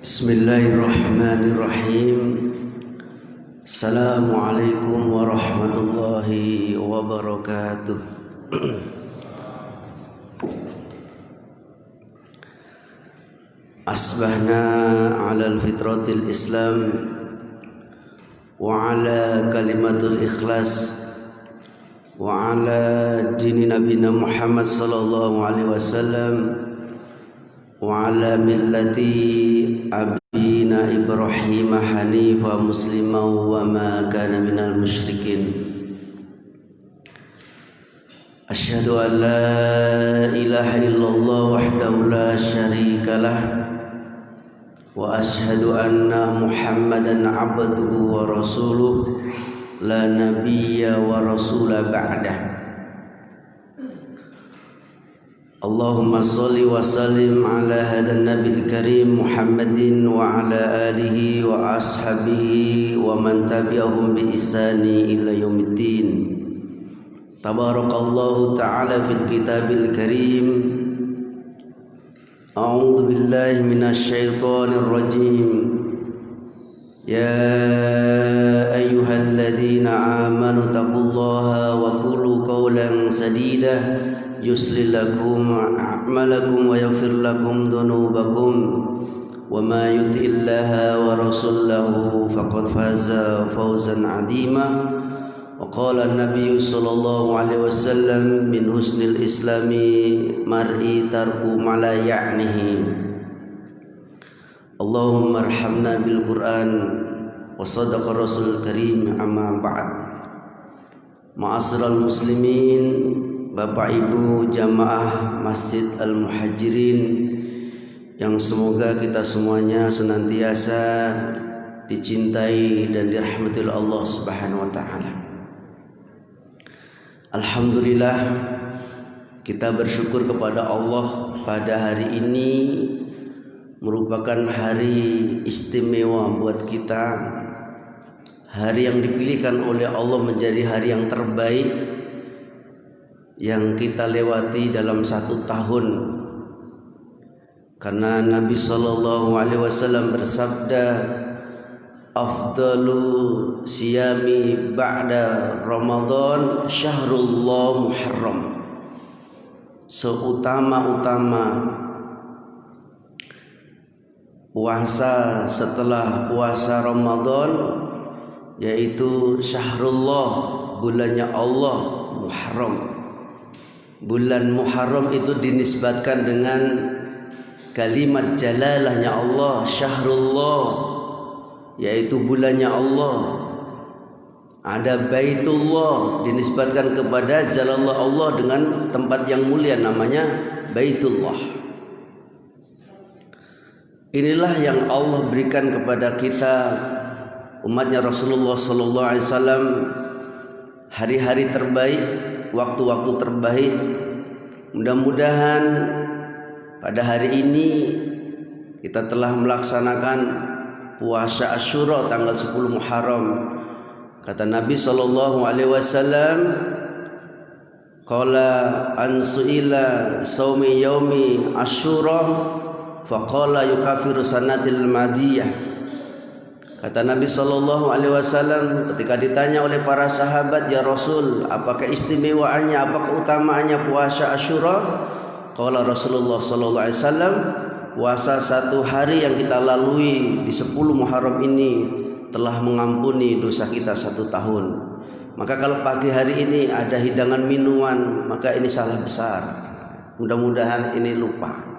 Bismillahirrahmanirrahim. Assalamualaikum warahmatullahi wabarakatuh. Asbahna ala fitratil Islam wa ala kalimatul ikhlas wa ala dini nabina Muhammad sallallahu alaihi wasallam wa ala millati abina Ibrahim hanifa musliman wa ma kana minal musyrikin. Asyhadu an la ilaha illallah wahdahu la syarikalah wa asyhadu anna Muhammadan abduhu wa rasuluh la nabiyya wa rasula ba'dah. Allahumma salli wa sallim ala hadan nabil karim Muhammadin wa ala alihi wa ashabihi wa man tabi'ahum bi ihsani ila yaumiddin. Tabarakallahu ta'ala fil kitabil karim. A'udzu billahi minasy syaithanir rajim. Ya ayyuhalladzina amanu taqullaha wa qulu qawlan sadida yuslih lakum a'malakum wa yaghfir lakum dhunubakum wa ma yuti'illaha wa rasulahu faqad faza fawzan 'azima. Wa qala an-nabiy sallallahu alaihi wasallam min husnil islami mar'i tarku ma la ya'nihi. Allahumma arhamna bil Qur'an wa sadaqa rasul karim, amma ba'd. Ma'asyiral muslimin, Bapak Ibu jamaah Masjid Al-Muhajirin yang semoga kita semuanya senantiasa dicintai dan dirahmati oleh Allah Subhanahu wa taala. Alhamdulillah, kita bersyukur kepada Allah pada hari ini merupakan hari istimewa buat kita. Hari yang dipilihkan oleh Allah menjadi hari yang terbaik yang kita lewati dalam satu tahun, karena Nabi sallallahu alaihi wasallam bersabda, afdalu siyami ba'da Ramadan syahrullah Muharram. Seutama-utama puasa setelah puasa Ramadan yaitu syahrullah, bulannya Allah, Muharram. Bulan Muharram itu dinisbatkan dengan kalimat jalalahnya Allah, syahrullah, yaitu bulannya Allah. Ada Baitullah, dinisbatkan kepada zalallah Allah dengan tempat yang mulia namanya Baitullah. Inilah yang Allah berikan kepada kita umatnya Rasulullah sallallahu alaihi wasallam, hari-hari terbaik, waktu-waktu terbaik. Mudah-mudahan pada hari ini kita telah melaksanakan puasa Asyura tanggal 10 Muharram. Kata Nabi sallallahu alaihi wasallam, qala ansuila saumi yaumi Asyura faqala yukaffiru sanatil madiyah. Kata Nabi sallallahu alaihi wasallam ketika ditanya oleh para sahabat, ya Rasul, apakah istimewaannya, apa keutamaannya puasa Asyura? Qala Rasulullah sallallahu alaihi wasallam, puasa satu hari yang kita lalui di 10 Muharram ini telah mengampuni dosa kita 1 tahun. Maka kalau pagi hari ini ada hidangan minuman, maka ini salah besar. Mudah-mudahan ini lupa.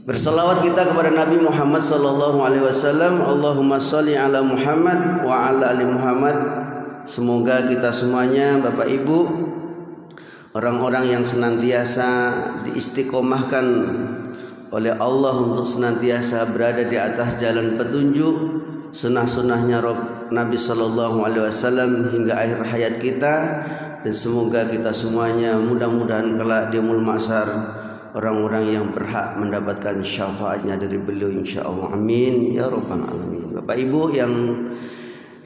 Berselawat kita kepada Nabi Muhammad sallallahu alaihi wasallam. Allahumma sholli ala Muhammad wa ala ali Muhammad. Semoga kita semuanya, Bapak Ibu, orang-orang yang senantiasa diistiqomahkan oleh Allah untuk senantiasa berada di atas jalan petunjuk sunnah-sunnahnya Nabi Sallallahu Alaihi Wasallam hingga akhir hayat kita, dan semoga kita semuanya mudah-mudahan kelak di yaumul mahsyar orang-orang yang berhak mendapatkan syafaatnya dari beliau insyaallah. Amin ya rabbal alamin. Bapak Ibu yang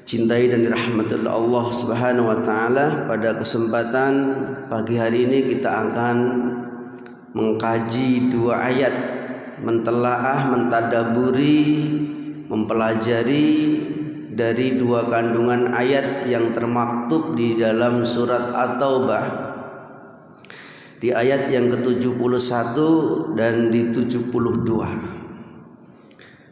cintai dan dirahmati oleh Allah Subhanahu wa taala, pada kesempatan pagi hari ini kita akan mengkaji dua ayat, mentelaah, mentadaburi, mempelajari dari dua kandungan ayat yang termaktub di dalam surat At-Taubah, di ayat yang ke-71 dan di 72.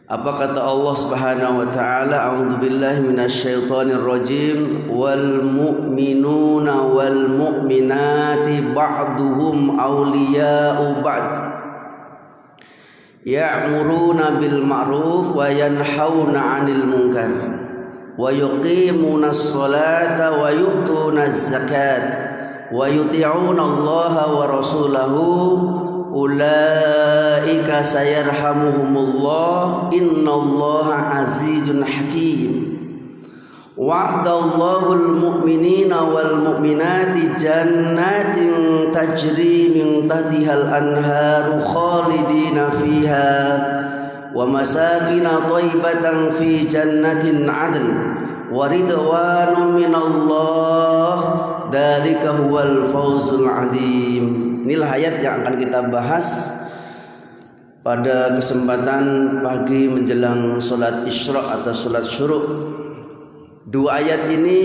Apa kata Allah Subhanahu wa taala? A'udzubillahi minasyaitonir rajim. Wal mu'minuna wal mu'minati ba'duhum awliya'u ba'd. Ya'muruna bil ma'ruf wa yanhauna 'anil munkar wa yuqimunas salata wa yu'tunaz zakat wa yuti'una Allaha wa rasulahu ulaika sayarhamuhumullah innallaha azizun hakim. Wa'adallahul mu'minina wal mu'minati jannatin tajri min tahtihal anharu khalidina fiha wa masakina thayyibatan fi jannatin 'adn wa ridwanun minallah dzalika huwal fawzul 'adzim. Inilah ayat yang akan kita bahas pada kesempatan pagi menjelang sholat Isra atau sholat syuruk. Dua ayat ini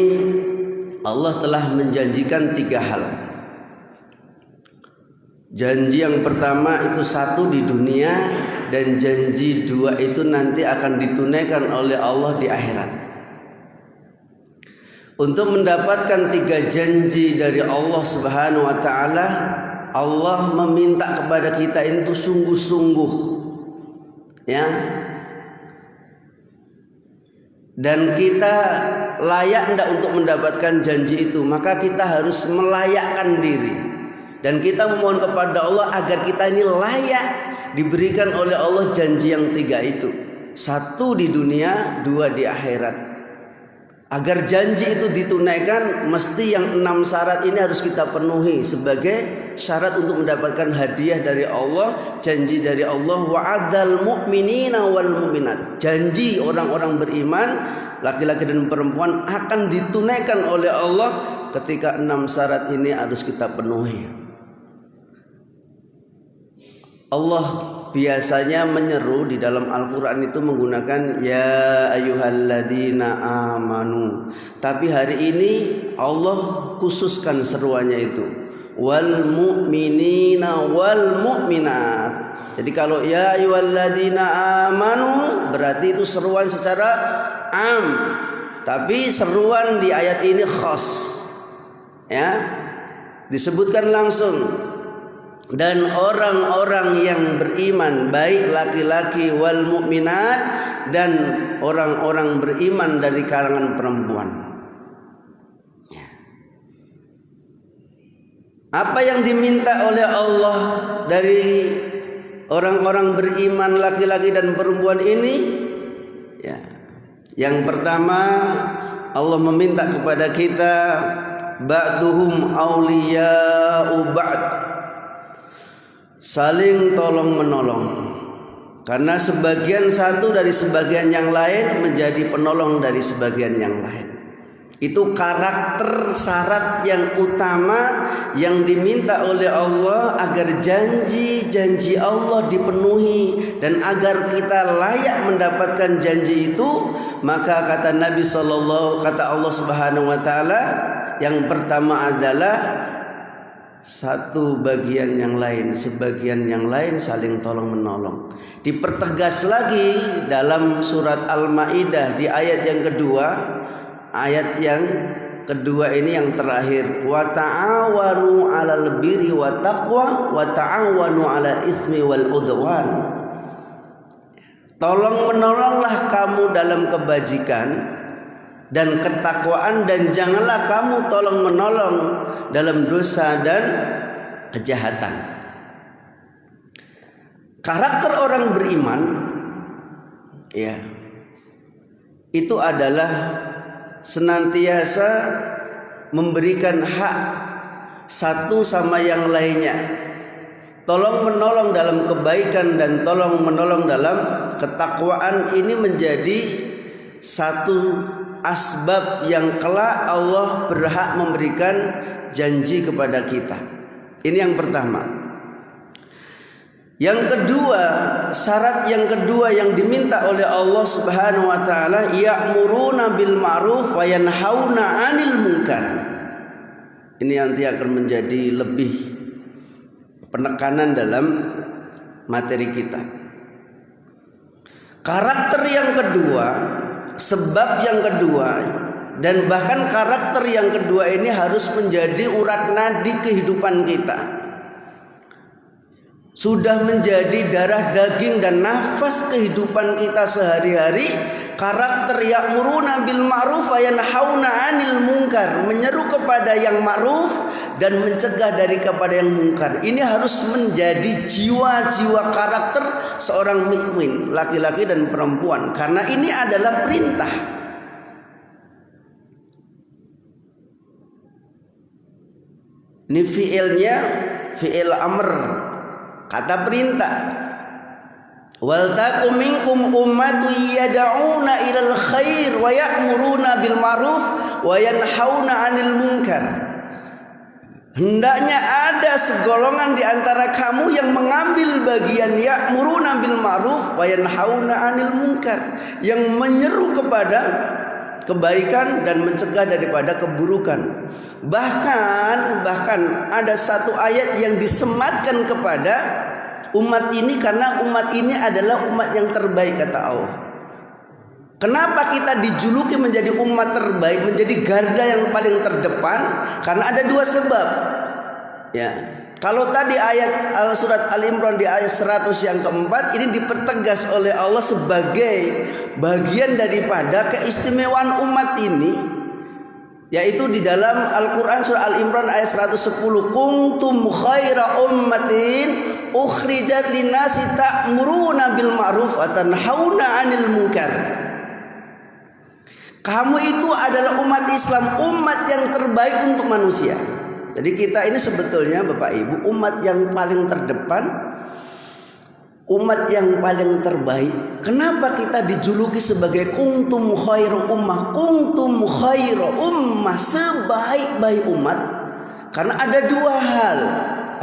Allah telah menjanjikan tiga hal. Janji yang pertama itu satu di dunia, dan janji dua itu nanti akan ditunaikan oleh Allah di akhirat. Untuk mendapatkan tiga janji dari Allah Subhanahu wa taala, Allah meminta kepada kita itu sungguh-sungguh, ya. Dan kita layak enggak untuk mendapatkan janji itu, maka kita harus melayakkan diri. Dan kita memohon kepada Allah agar kita ini layak diberikan oleh Allah janji yang tiga itu. Satu di dunia, dua di akhirat. Agar janji itu ditunaikan, mesti yang 6 syarat ini harus kita penuhi sebagai syarat untuk mendapatkan hadiah dari Allah, janji dari Allah. Wa'adal mu'minina wal mu'minat, janji orang-orang beriman, laki-laki dan perempuan akan ditunaikan oleh Allah ketika 6 syarat ini harus kita penuhi. Allah biasanya menyeru di dalam Al-Quran itu menggunakan ya ayyuhalladzina amanu. Tapi hari ini Allah khususkan seruannya itu wal mu'minina wal mu'minat. Jadi kalau ya ayyuhalladzina amanu berarti itu seruan secara am, tapi seruan di ayat ini khas, ya, disebutkan langsung. Dan orang-orang yang beriman, baik laki-laki wal mukminat, dan orang-orang beriman dari kalangan perempuan. Apa yang diminta oleh Allah dari orang-orang beriman laki-laki dan perempuan ini, ya, yang pertama Allah meminta kepada kita ba'duhum awliya'u ba'd, saling tolong menolong, karena sebagian satu dari sebagian yang lain menjadi penolong dari sebagian yang lain. Itu karakter syarat yang utama yang diminta oleh Allah agar janji-janji Allah dipenuhi, dan agar kita layak mendapatkan janji itu. Maka kata Nabi sallallahu, kata Allah Subhanahu wa taala, yang pertama adalah satu bagian yang lain, sebagian yang lain saling tolong menolong. Dipertegas lagi dalam surat Al-Maidah di ayat yang kedua. Ayat yang kedua ini yang terakhir, wa ta'awanu 'alal birri wa taqwa wa ta'awanu 'alal ismi wal udwan. Tolong menolonglah kamu dalam kebajikan dan ketakwaan, dan janganlah kamu tolong menolong dalam dosa dan kejahatan. Karakter orang beriman ya itu adalah senantiasa memberikan hak satu sama yang lainnya, tolong menolong dalam kebaikan dan tolong menolong dalam ketakwaan. Ini menjadi satu asbab yang kelak Allah berhak memberikan janji kepada kita. Ini yang pertama. Yang kedua, syarat yang kedua yang diminta oleh Allah Subhanahu wa taala, ya'muruna bil ma'ruf wa yanhauna 'anil munkar. Ini nanti akan menjadi lebih penekanan dalam materi kita. Karakter yang kedua, sebab yang kedua, dan bahkan karakter yang kedua ini harus menjadi urat nadi kehidupan kita. Sudah menjadi darah daging dan nafas kehidupan kita sehari-hari. Karakter ya'muruna bil ma'ruf wa yanhauna 'anil munkar, menyeru kepada yang ma'ruf dan mencegah dari kepada yang munkar. Ini harus menjadi jiwa-jiwa karakter seorang mukmin, laki-laki dan perempuan, karena ini adalah perintah. Ini fi'ilnya fi'il amr, kata perintah. Wal takum minkum ummatu yad'una ilal khair wa ya'muruna bil ma'ruf wa yanhauna 'anil munkar. Hendaknya ada segolongan di antara kamu yang mengambil bagian ya'muruna bil ma'ruf wa yanhauna 'anil munkar, yang menyeru kepada kebaikan dan mencegah daripada keburukan. Bahkan ada satu ayat yang disematkan kepada umat ini, karena umat ini adalah umat yang terbaik, kata Allah. Kenapa kita dijuluki menjadi umat terbaik, menjadi garda yang paling terdepan? Karena ada dua sebab. Ya, kalau tadi ayat surat Al-Imran di ayat 100 yang keempat, ini dipertegas oleh Allah sebagai bagian daripada keistimewaan umat ini, yaitu di dalam Al-Quran surah Al-Imran ayat 110, kuntum khaira ummatin ukhrijat linnasi ta'muruna bil ma'ruf wa tanhauna 'anil munkar. Kamu itu adalah umat Islam, umat yang terbaik untuk manusia. Jadi kita ini sebetulnya Bapak Ibu umat yang paling terdepan, umat yang paling terbaik. Kenapa kita dijuluki sebagai kuntum khairu ummah? Kuntum khairu ummah, sebaik-baik umat. Karena ada dua hal,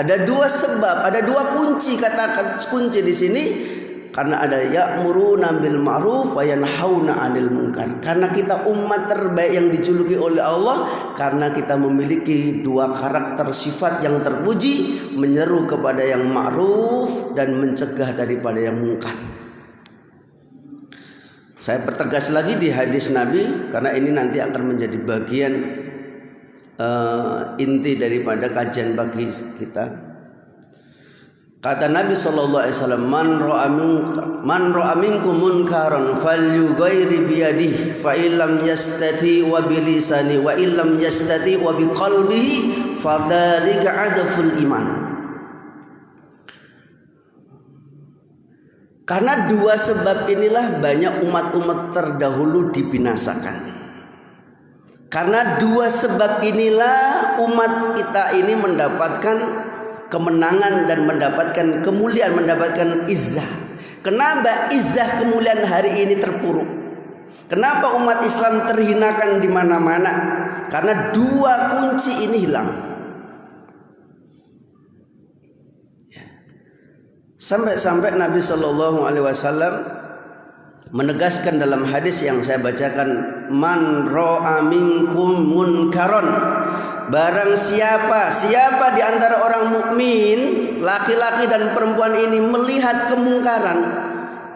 ada dua sebab, ada dua kunci. Kata kunci di sini, karena ada ya'muruna bil ma'ruf wa yanhauna 'anil munkar. Karena kita umat terbaik yang dijuluki oleh Allah, karena kita memiliki dua karakter sifat yang terpuji, menyeru kepada yang ma'ruf dan mencegah daripada yang munkar. Saya pertegas lagi di hadis Nabi, karena ini nanti akan menjadi bagian inti daripada kajian pagi kita. Kata Nabi sallallahu alaihi wasallam, man ra'a minkum munkaran falyughayyir bi yadihi fa illam yastati wa bi lisani wa illam yastati wa bi qalbihi fadzalika adaful iman. Karena dua sebab inilah banyak umat-umat terdahulu dibinasakan. Karena dua sebab inilah umat kita ini mendapatkan kemenangan dan mendapatkan kemuliaan, mendapatkan izzah. Kenapa izzah kemuliaan hari ini terpuruk? Kenapa umat Islam terhinakan di mana-mana? Karena dua kunci ini hilang. Sampai-sampai Nabi Shallallahu Alaihi Wasallam menegaskan dalam hadis yang saya bacakan, man ra'a minkum munkaron, barang siapa di antara orang mukmin, laki-laki dan perempuan ini melihat kemungkaran,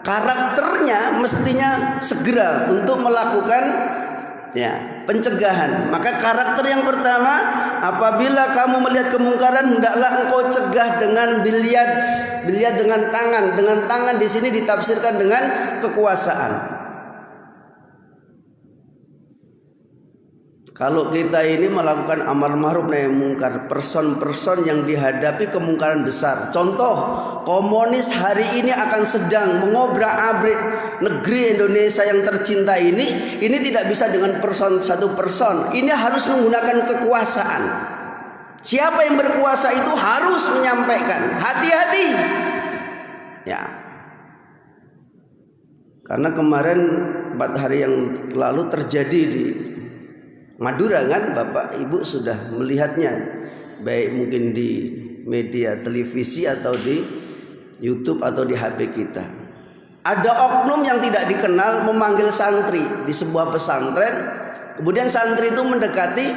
karakternya mestinya segera untuk melakukan pencegahan. Maka karakter yang pertama, apabila kamu melihat kemungkaran, hendaklah engkau cegah dengan biliat dengan tangan. Dengan tangan di sini ditafsirkan dengan kekuasaan. Kalau kita ini melakukan amar ma'ruf nahi mungkar, person-person yang dihadapi kemungkaran besar. Contoh, komunis hari ini akan sedang mengobrak-abrik negeri Indonesia yang tercinta ini tidak bisa dengan satu person. Ini harus menggunakan kekuasaan. Siapa yang berkuasa itu harus menyampaikan, hati-hati. Ya. Karena kemarin 4 hari yang lalu terjadi di Madura kan, Bapak Ibu sudah melihatnya, baik mungkin di media televisi atau di YouTube atau di HP kita. Ada oknum yang tidak dikenal memanggil santri di sebuah pesantren. Kemudian santri itu mendekati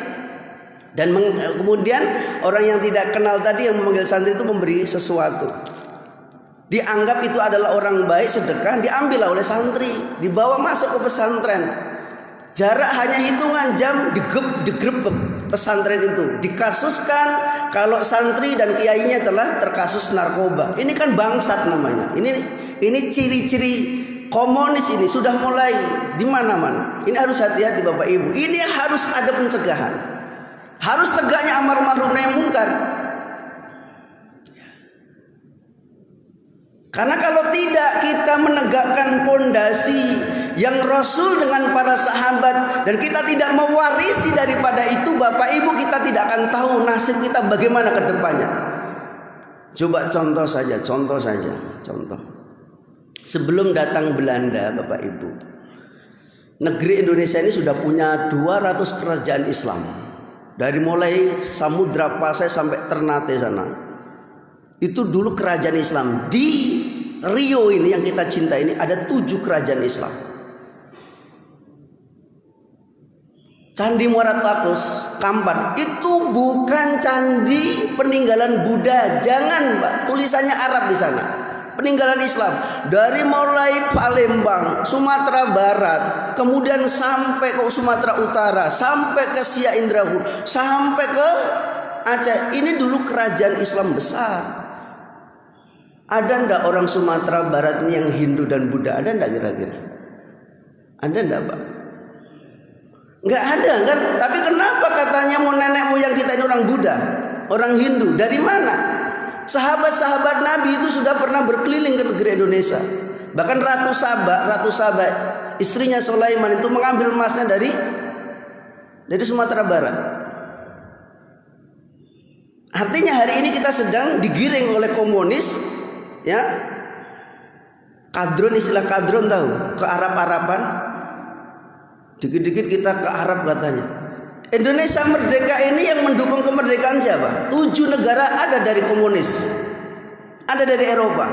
dan kemudian orang yang tidak kenal tadi yang memanggil santri itu memberi sesuatu. Dianggap itu adalah orang baik, sedekah, diambil oleh santri, dibawa masuk ke pesantren. Jarak hanya hitungan jam digerebek pesantren itu. Dikasuskan kalau santri dan kiainya telah terkasus narkoba. Ini kan bangsat namanya. Ini ciri-ciri komunis ini sudah mulai di mana-mana. Ini harus hati-hati Bapak Ibu. Ini harus ada pencegahan. Harus tegaknya amar ma'ruf nahi mungkar. Karena kalau tidak kita menegakkan pondasi yang Rasul dengan para sahabat dan kita tidak mewarisi daripada itu, Bapak Ibu, kita tidak akan tahu nasib kita bagaimana ke depannya. Coba contoh saja. Sebelum datang Belanda, Bapak Ibu, negeri Indonesia ini sudah punya 200 kerajaan Islam. Dari mulai Samudra Pasai sampai Ternate sana. Itu dulu kerajaan Islam. Di Rio ini yang kita cinta ini ada 7 kerajaan Islam. Candi Muara Takus, Kampar, itu bukan candi peninggalan Buddha. Jangan, Pak, tulisannya Arab di sana. Peninggalan Islam. Dari mulai Palembang, Sumatera Barat, kemudian sampai ke Sumatera Utara, sampai ke Siak Indrahul, sampai ke Aceh. Ini dulu kerajaan Islam besar. Ada ndak orang Sumatera Barat ini yang Hindu dan Buddha? Ada ndak kira-kira? Ada ndak, Pak? Nggak ada kan? Tapi kenapa katanya nenek moyang kita ini orang Buddha, orang Hindu? Dari mana? Sahabat-sahabat Nabi itu sudah pernah berkeliling ke negeri Indonesia. Bahkan Ratu Sabah, istrinya Sulaiman itu mengambil emasnya dari Sumatera Barat. Artinya hari ini kita sedang digiring oleh komunis. Ya, kadron, istilah kadron tahu, ke Arab-Araban. Dikit-dikit kita ke Arab katanya. Indonesia merdeka ini yang mendukung kemerdekaan siapa? 7 negara ada dari komunis, ada dari Eropa.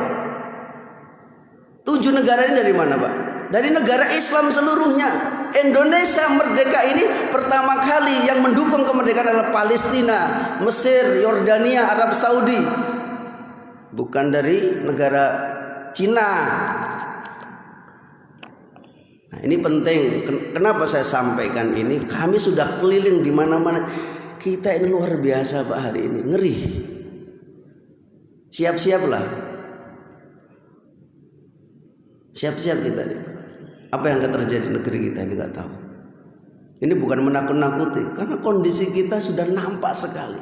7 negara ini dari mana, Pak? Dari negara Islam seluruhnya. Indonesia merdeka ini pertama kali yang mendukung kemerdekaan adalah Palestina, Mesir, Yordania, Arab Saudi. Bukan dari negara Cina. Nah, ini penting. Kenapa saya sampaikan ini? Kami sudah keliling di mana-mana. Kita ini luar biasa, Pak, hari ini. Ngeri. Siap-siaplah. Siap-siap kita nih. Apa yang akan terjadi di negeri kita ini nggak tahu. Ini bukan menakut-nakuti, karena kondisi kita sudah nampak sekali.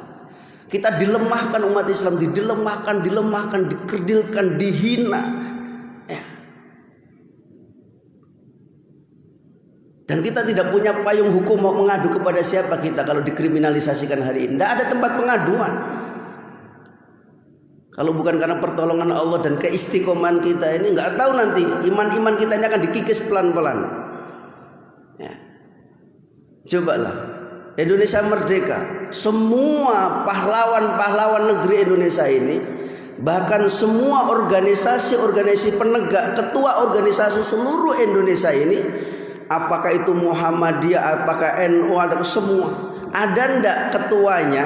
Kita dilemahkan, umat Islam dilemahkan, dikerdilkan, dihina. Ya. Dan kita tidak punya payung hukum mau mengadu kepada siapa kita kalau dikriminalisasikan hari ini. Tidak ada tempat pengaduan. Kalau bukan karena pertolongan Allah dan keistiqomahan kita ini, nggak tahu nanti iman-iman kita ini akan dikikis pelan-pelan. Ya. Cobalah. Indonesia merdeka, semua pahlawan-pahlawan negeri Indonesia ini, bahkan semua organisasi penegak, ketua organisasi seluruh Indonesia ini, apakah itu Muhammadiyah, apakah NU, ada semua, ada ndak ketuanya,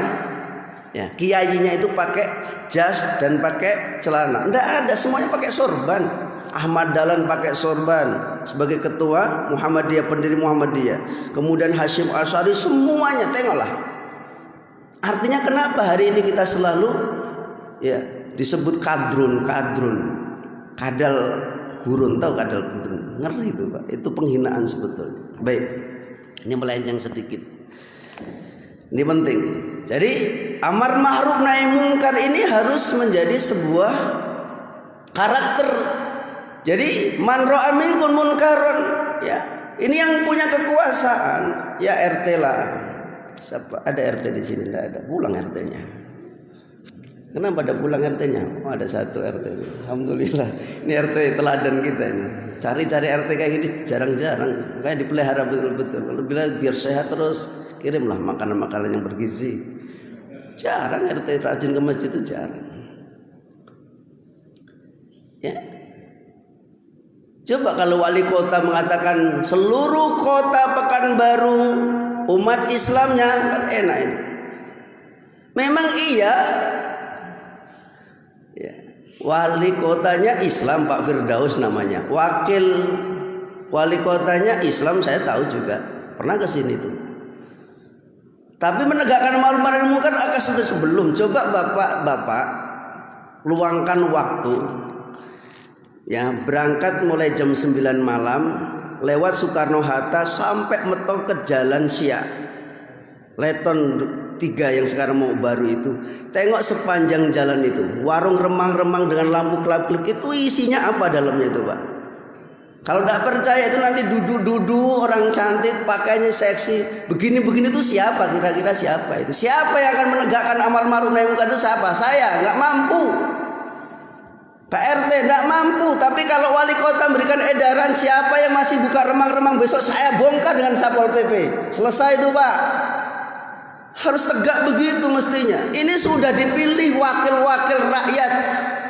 ya, kiainya itu pakai jas dan pakai celana? Ndak ada, semuanya pakai sorban. Ahmad Dahlan pakai sorban sebagai ketua Muhammadiyah, pendiri Muhammadiyah. Kemudian Hasyim Asy'ari, semuanya, tengoklah. Artinya kenapa hari ini kita selalu ya disebut kadrun, kadal gurun, tahu kadal gurun? Ngeri itu, Pak. Itu penghinaan sebetulnya. Baik, ini melenceng sedikit. Ini penting. Jadi amar ma'ruf nahi mungkar ini harus menjadi sebuah karakter. Jadi man ra'a minkum munkaran, ya. Ini yang punya kekuasaan, ya RT lah. Siapa ada RT di sini? Tidak ada. Pulang RT-nya. Kenapa ada pulang RT-nya? Oh, ada satu RT. Alhamdulillah. Ini RT teladan kita ini. Cari-cari RT kayak gini jarang-jarang. Kayak dipelihara betul-betul. Kalau biar sehat terus, kirimlah makanan-makanan yang bergizi. Jarang RT rajin ke masjid itu jarang. Ya. Coba kalau wali kota mengatakan seluruh kota Pekanbaru umat Islamnya, kan enak itu. Memang iya. Ya. Wali kotanya Islam Pak Firdaus namanya. Wakil wali kotanya Islam saya tahu juga. Pernah ke sini tuh. Tapi menegakkan ma'ruf nahi mungkar akan sebelum. Coba bapak-bapak luangkan waktu. Ya, berangkat mulai jam 9 malam lewat Soekarno Hatta sampai mentok ke Jalan Siak. Leton 3 yang sekarang mau baru itu. Tengok sepanjang jalan itu, warung remang-remang dengan lampu kelap-kelip itu isinya apa dalamnya itu, Pak? Kalau tidak percaya itu nanti duduk-duduk orang cantik, pakainya seksi, begini-begini itu siapa kira-kira siapa itu? Siapa yang akan menegakkan amar ma'ruf nahi mungkar itu siapa? Saya nggak mampu. Pak RT tidak mampu, tapi kalau wali kota memberikan edaran siapa yang masih buka remang-remang besok saya bongkar dengan Satpol PP. Selesai itu Pak. Harus tegak begitu mestinya. Ini sudah dipilih wakil-wakil rakyat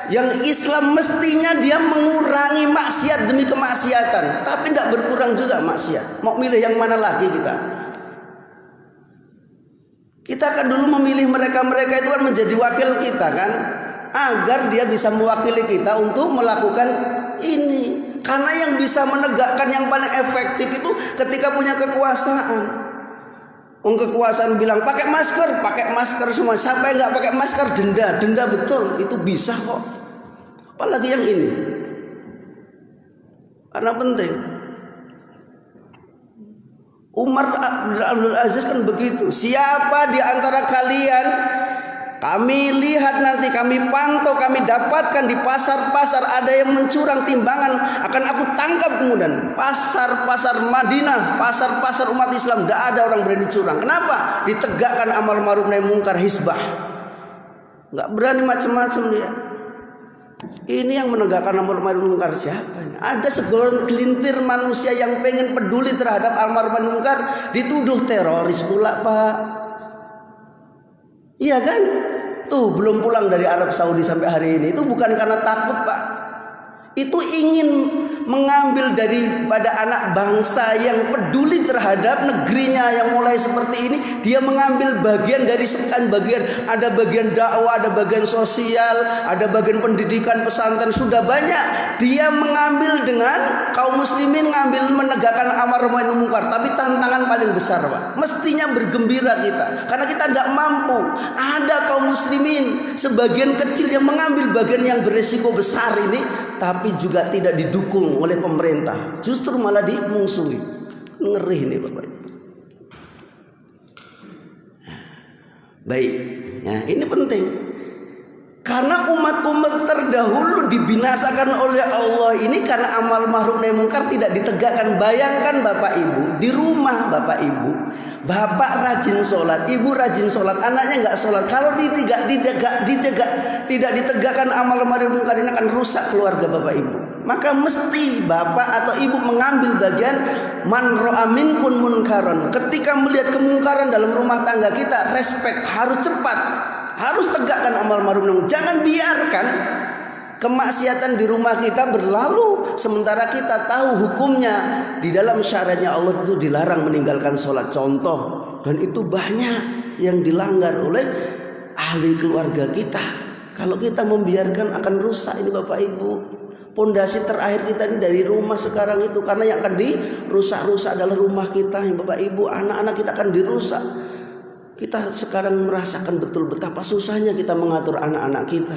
yang Islam, mestinya dia mengurangi maksiat demi kemaksiatan, tapi tidak berkurang juga maksiat. Mau milih yang mana lagi kita? Kita kan dulu memilih mereka-mereka itu kan menjadi wakil kita kan, agar dia bisa mewakili kita untuk melakukan ini. Karena yang bisa menegakkan yang paling efektif itu ketika punya kekuasaan. Kekuasaan bilang pakai masker semua. Siapa yang nggak pakai masker denda betul, itu bisa kok. Apalagi yang ini, karena penting. Umar Abdul Aziz kan begitu. Siapa di antara kalian kami lihat nanti, kami pantau, kami dapatkan di pasar-pasar ada yang mencurang timbangan, akan aku tangkap kemudian. Pasar-pasar Madinah, pasar-pasar umat Islam, tidak ada orang berani curang. Kenapa? Ditegakkan amar ma'ruf nahi mungkar hisbah. Nggak berani macam-macam dia. Ini yang menegakkan amar ma'ruf nahi mungkar siapa? Ada segelintir manusia yang pengen peduli terhadap amar ma'ruf nahi mungkar, dituduh teroris pula Pak. Iya kan? Tuh belum pulang dari Arab Saudi sampai hari ini. Itu bukan karena takut Pak. Itu ingin mengambil daripada anak bangsa yang peduli terhadap negerinya yang mulai seperti ini. Dia mengambil bagian dari sekian bagian. Ada bagian dakwah, ada bagian sosial, ada bagian pendidikan, pesantren, sudah banyak. Dia mengambil dengan kaum muslimin, ngambil menegakkan amar ma'ruf nahi mungkar. Tapi tantangan paling besar Pak, mestinya bergembira kita, karena kita tidak mampu. Ada kaum muslimin sebagian kecil yang mengambil bagian yang beresiko besar ini, tapi juga tidak didukung oleh pemerintah, justru malah dimungsuhi. Ngeri nih Bapak. Baik, nah ini penting. Karena umat-umat terdahulu dibinasakan oleh Allah ini karena amal ma'ruf nahi mungkar tidak ditegakkan. Bayangkan Bapak Ibu, di rumah Bapak Ibu, bapak rajin sholat, ibu rajin sholat, anaknya nggak sholat. Kalau tidak ditegakkan amal ma'ruf nahi mungkar ini akan rusak keluarga Bapak Ibu. Maka mesti bapak atau ibu mengambil bagian man ra'a minkum munkaran. Ketika melihat kemungkaran dalam rumah tangga kita, respect, harus cepat, harus tegakkan amal ma'ruf nahi mungkar. Jangan biarkan kemaksiatan di rumah kita berlalu sementara kita tahu hukumnya. Di dalam syariatnya Allah itu dilarang meninggalkan sholat contoh, dan itu banyak yang dilanggar oleh ahli keluarga kita. Kalau kita membiarkan akan rusak ini Bapak Ibu. Pondasi terakhir kita ini dari rumah sekarang itu, karena yang akan dirusak-rusak adalah rumah kita Bapak Ibu. Anak-anak kita akan dirusak. Kita sekarang merasakan betul betapa susahnya kita mengatur anak-anak kita.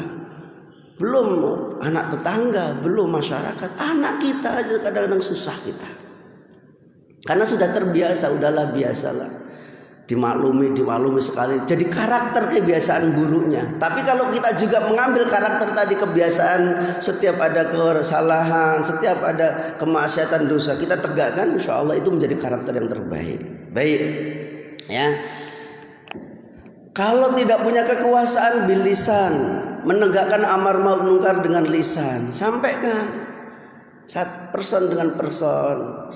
Belum anak tetangga, belum masyarakat, anak kita aja kadang-kadang susah kita. Karena sudah terbiasa, udahlah biasalah. dimaklumi sekali. Jadi karakter kebiasaan buruknya. Tapi kalau kita juga mengambil karakter tadi, kebiasaan setiap ada kesalahan, setiap ada kemaksiatan dosa, kita tegakkan, insya Allah itu menjadi karakter yang terbaik. Baik, ya. Kalau tidak punya kekuasaan bil lisan, menegakkan amar ma'ruf munkar dengan lisan, sampaikan person dengan person,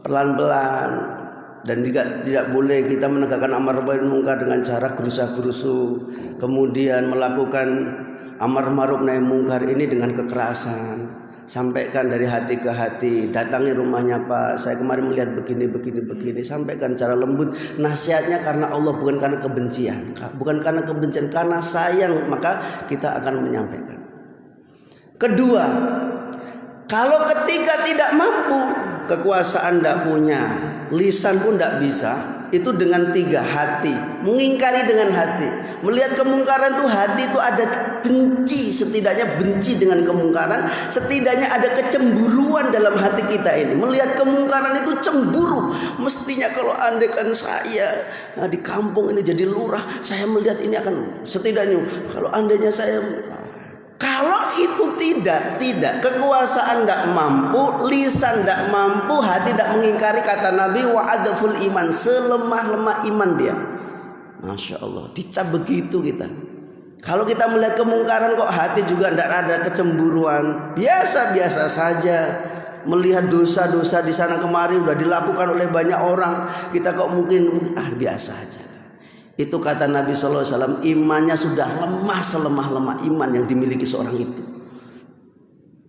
pelan-pelan. Dan juga tidak boleh kita menegakkan amar ma'ruf munkar dengan cara gerusa-gerusu, kemudian melakukan amar ma'ruf nahi munkar ini dengan kekerasan. Sampaikan dari hati ke hati, datangi rumahnya, Pak, saya kemarin melihat begini. Sampaikan cara lembut, nasihatnya karena Allah, bukan karena kebencian. Bukan karena kebencian, karena sayang, maka kita akan menyampaikan. Kedua, kalau ketika tidak mampu, kekuasaan tidak punya, lisan pun tidak bisa, itu dengan 3 hati, mengingkari dengan hati. Melihat kemungkaran itu hati itu ada benci, setidaknya benci dengan kemungkaran, setidaknya ada kecemburuan dalam hati kita ini. Melihat kemungkaran itu cemburu. Mestinya kalau andaikan saya di kampung ini jadi lurah, saya melihat ini akan, setidaknya kalau andainya saya. Kalau itu tidak, kekuasaan tidak mampu, lisan tidak mampu, hati tidak mengingkari, kata Nabi, wa adful iman, selemah-lemah iman dia. Masya Allah, dicap begitu kita. Kalau kita melihat kemungkaran kok hati juga tidak ada kecemburuan, biasa-biasa saja. Melihat dosa-dosa di sana kemari sudah dilakukan oleh banyak orang, kita kok mungkin biasa aja. Itu kata Nabi SAW, imannya sudah lemah selemah-lemah iman yang dimiliki seorang itu.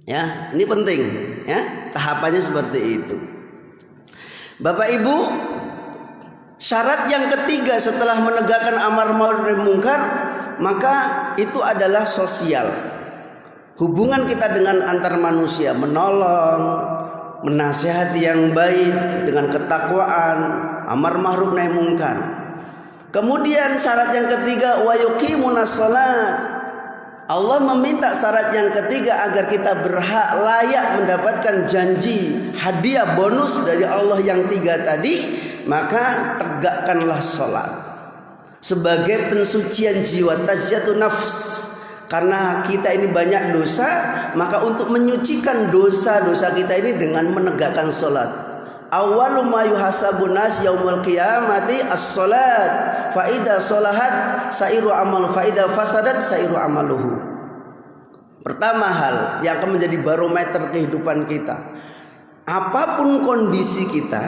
Ya, ini penting, ya, tahapannya seperti itu. Bapak Ibu, syarat yang ketiga setelah menegakkan amar ma'ruf nahi munkar, maka itu adalah sosial. Hubungan kita dengan antar manusia, menolong, menasihati yang baik dengan ketakwaan, amar ma'ruf nahi munkar. Kemudian syarat yang ketiga, wa yuqimunas shalat. Allah meminta syarat yang ketiga agar kita berhak layak mendapatkan janji, hadiah, bonus dari Allah yang 3 tadi, maka tegakkanlah salat sebagai pensucian jiwa, tazkiyatun nafs. Karena kita ini banyak dosa, maka untuk menyucikan dosa-dosa kita ini dengan menegakkan salat. Awwalu ma yuhasabun nas yaumul qiyamati as-shalat fa idza shalahat sairu amal fa idza fasadat sairu amaluhu. Pertama hal yang akan menjadi barometer kehidupan kita, apapun kondisi kita,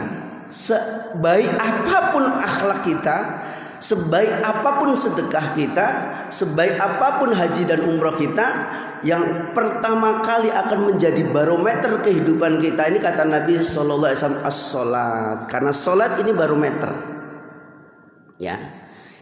sebaik apapun akhlak kita, sebaik apapun sedekah kita, sebaik apapun haji dan umroh kita, yang pertama kali akan menjadi barometer kehidupan kita ini, kata Nabi SAW, as-sholat. Karena sholat ini barometer, ya.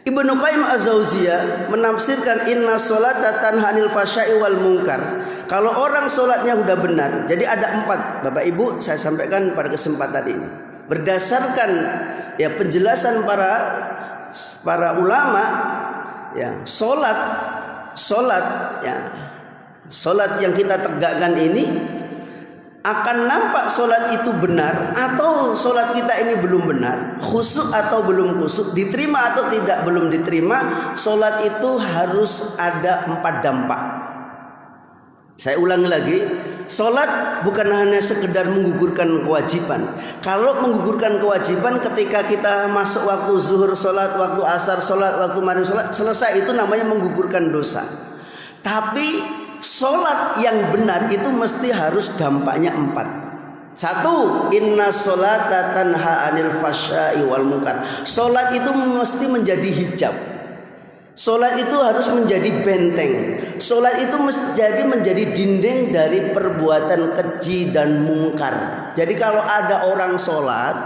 Ibnu Qayyim Az-Jauziyah menafsirkan inna sholata tanha 'anil fahsya'i wal munkar. Kalau orang sholatnya sudah benar, jadi ada 4, Bapak Ibu, saya sampaikan pada kesempatan ini berdasarkan ya penjelasan para ulama, ya, Solat yang kita tegakkan ini akan nampak solat itu benar atau solat kita ini belum benar, khusyuk atau belum khusyuk, diterima atau tidak belum diterima. Solat itu harus ada 4 dampak. Saya ulangi lagi, solat bukan hanya sekedar menggugurkan kewajiban. Kalau menggugurkan kewajiban ketika kita masuk waktu zuhur solat, waktu asar solat, waktu maghrib solat, selesai, itu namanya menggugurkan dosa. Tapi solat yang benar itu mesti harus dampaknya 4. 1, inna sholata tanha 'anil fahsya'i wal munkar. Solat itu mesti menjadi hijab. Solat itu harus menjadi benteng. Solat itu menjadi dinding dari perbuatan keji dan mungkar. Jadi kalau ada orang solat,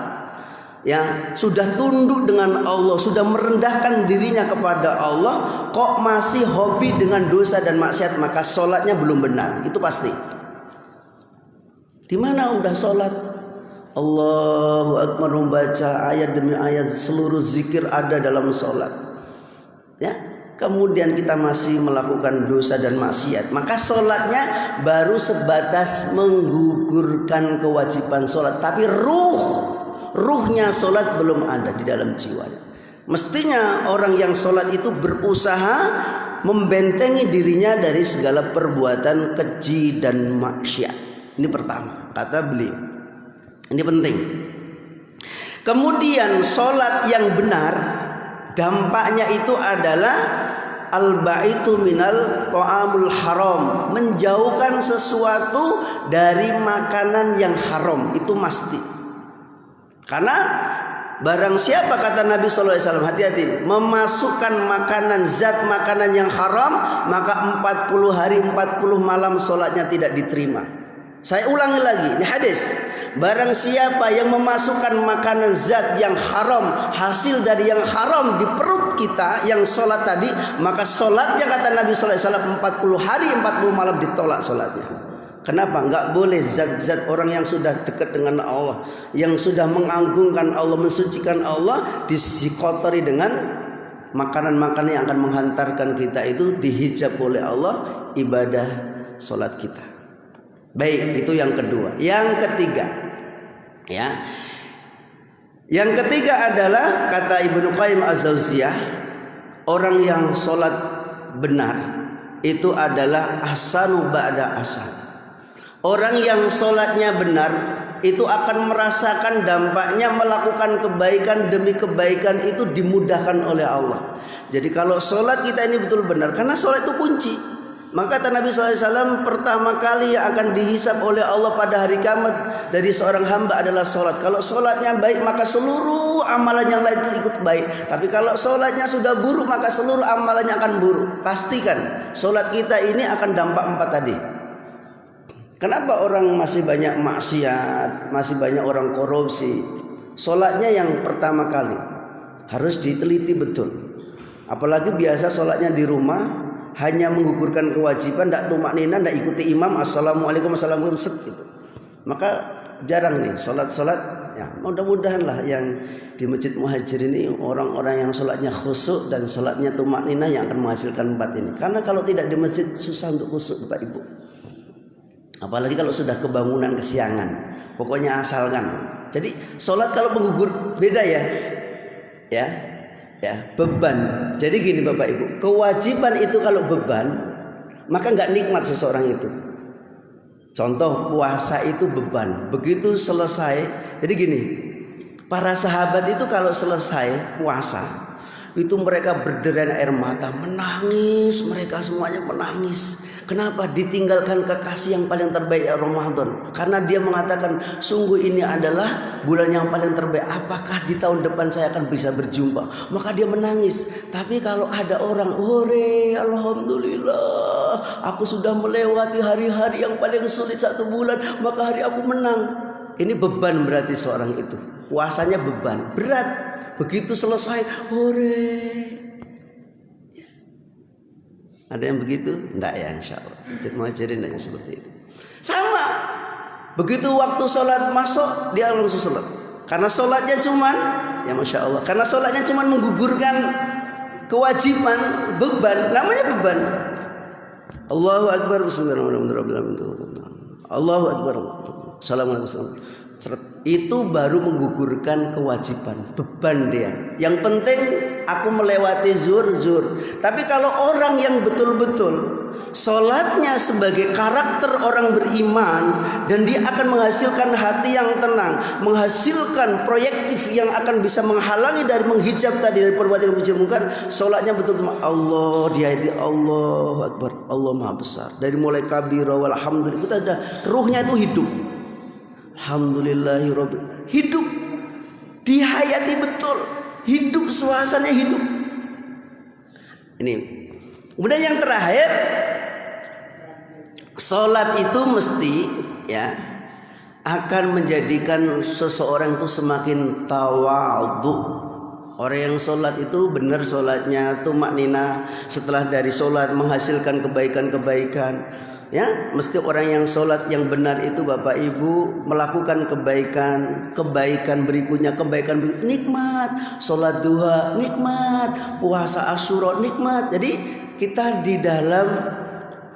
ya, sudah tunduk dengan Allah, sudah merendahkan dirinya kepada Allah, kok masih hobi dengan dosa dan maksiat, maka solatnya belum benar. Itu pasti. Di mana udah solat, Allahu Akbar, membaca ayat demi ayat, seluruh zikir ada dalam solat, ya, kemudian kita masih melakukan dosa dan maksiat, maka solatnya baru sebatas menggugurkan kewajiban solat, tapi ruhnya solat belum ada di dalam jiwanya. Mestinya orang yang sholat itu berusaha membentengi dirinya dari segala perbuatan keji dan maksiat. Ini pertama, kata beliau. Ini penting. Kemudian sholat yang benar dampaknya itu adalah al-ba'itu minal ta'amul haram, menjauhkan sesuatu dari makanan yang haram, itu mesti. Karena barang siapa, kata Nabi SAW, hati-hati memasukkan makanan, zat makanan yang haram, maka 40 hari 40 malam sholatnya tidak diterima. Saya ulangi lagi, ini hadis. Barang siapa yang memasukkan makanan zat yang haram, hasil dari yang haram di perut kita, yang sholat tadi, maka sholatnya, kata Nabi SAW, 40 hari 40 malam ditolak sholatnya. Kenapa? Enggak boleh zat-zat orang yang sudah dekat dengan Allah, yang sudah mengagungkan Allah, mensucikan Allah, dikotori dengan makanan-makanan yang akan menghantarkan kita itu dihijab oleh Allah ibadah sholat kita. Baik, itu yang kedua. Yang ketiga, ya, yang ketiga adalah kata Ibnu Qayyim Az-Jauziyah, orang yang sholat benar itu adalah ahsanu ba'da ahsan. Orang yang sholatnya benar itu akan merasakan dampaknya, melakukan kebaikan demi kebaikan itu dimudahkan oleh Allah. Jadi kalau sholat kita ini betul benar, karena sholat itu kunci. Maka kata Nabi SAW, pertama kali yang akan dihisab oleh Allah pada hari kiamat dari seorang hamba adalah sholat. Kalau sholatnya baik, maka seluruh amalan yang lain itu ikut baik. Tapi kalau sholatnya sudah buruk, maka seluruh amalannya akan buruk. Pastikan sholat kita ini akan dampak 4 tadi. Kenapa orang masih banyak maksiat, masih banyak orang korupsi? Sholatnya yang pertama kali harus diteliti betul. Apalagi biasa sholatnya di rumah, hanya menggugurkan kewajiban, tidak tumaknina, tidak ikuti imam, assalamualaikum assalamualaikum gitu. Maka jarang nih sholat-sholat. Ya, mudah-mudahan lah yang di Masjid Muhajir ini orang-orang yang sholatnya khusyuk dan sholatnya tumaknina yang akan menghasilkan 4 ini. Karena kalau tidak di masjid susah untuk khusyuk, Bapak Ibu. Apalagi kalau sudah kebangunan kesiangan. Pokoknya asalkan. Jadi sholat kalau menggugur beda ya. Ya, beban. Jadi gini Bapak Ibu, kewajiban itu kalau beban, maka nggak nikmat seseorang itu. Contoh puasa itu beban. Begitu selesai, jadi gini, para sahabat itu kalau selesai puasa, itu mereka berderet air mata, menangis, mereka semuanya menangis. Kenapa? Ditinggalkan kekasih yang paling terbaik Ramadan. Karena dia mengatakan, sungguh ini adalah bulan yang paling terbaik. Apakah di tahun depan saya akan bisa berjumpa? Maka dia menangis. Tapi kalau ada orang, hore, alhamdulillah, aku sudah melewati hari-hari yang paling sulit 1 bulan, maka hari aku menang. Ini beban berarti seorang itu. Puasanya beban, berat. Begitu selesai, hore. Ada yang begitu? Enggak ya, insya Allah. Muhajirin yang seperti itu. Sama. Begitu waktu sholat masuk, dia langsung sholat. Karena sholatnya cuman, ya masya Allah. Karena sholatnya cuman menggugurkan kewajiban, beban. Namanya beban. Allahu Akbar. Bismillahirrahmanirrahim. Allahu Akbar. Assalamualaikum. Itu baru menggugurkan kewajiban, beban dia. Yang penting aku melewati zuhur. Tapi kalau orang yang betul-betul sholatnya sebagai karakter orang beriman, dan dia akan menghasilkan hati yang tenang, menghasilkan proyektif yang akan bisa menghalangi dari menghijab tadi dari perbuatan yang mungkar, sholatnya betul-betul Allah, dia itu Allahu Akbar, Allah Maha Besar. Dari mulai kabira walhamdulillah, kita ada ruhnya itu hidup. Alhamdulillahirabbil, hidup, dihayati betul, hidup, suasananya hidup. Ini. Kemudian yang terakhir, sholat itu mesti ya akan menjadikan seseorang itu semakin tawadhu. Orang yang sholat itu benar sholatnya, tumaknina, setelah dari sholat menghasilkan kebaikan-kebaikan. Ya, mesti orang yang sholat yang benar itu Bapak Ibu melakukan kebaikan berikutnya, nikmat. Sholat duha nikmat, puasa Asyura nikmat. Jadi kita di dalam,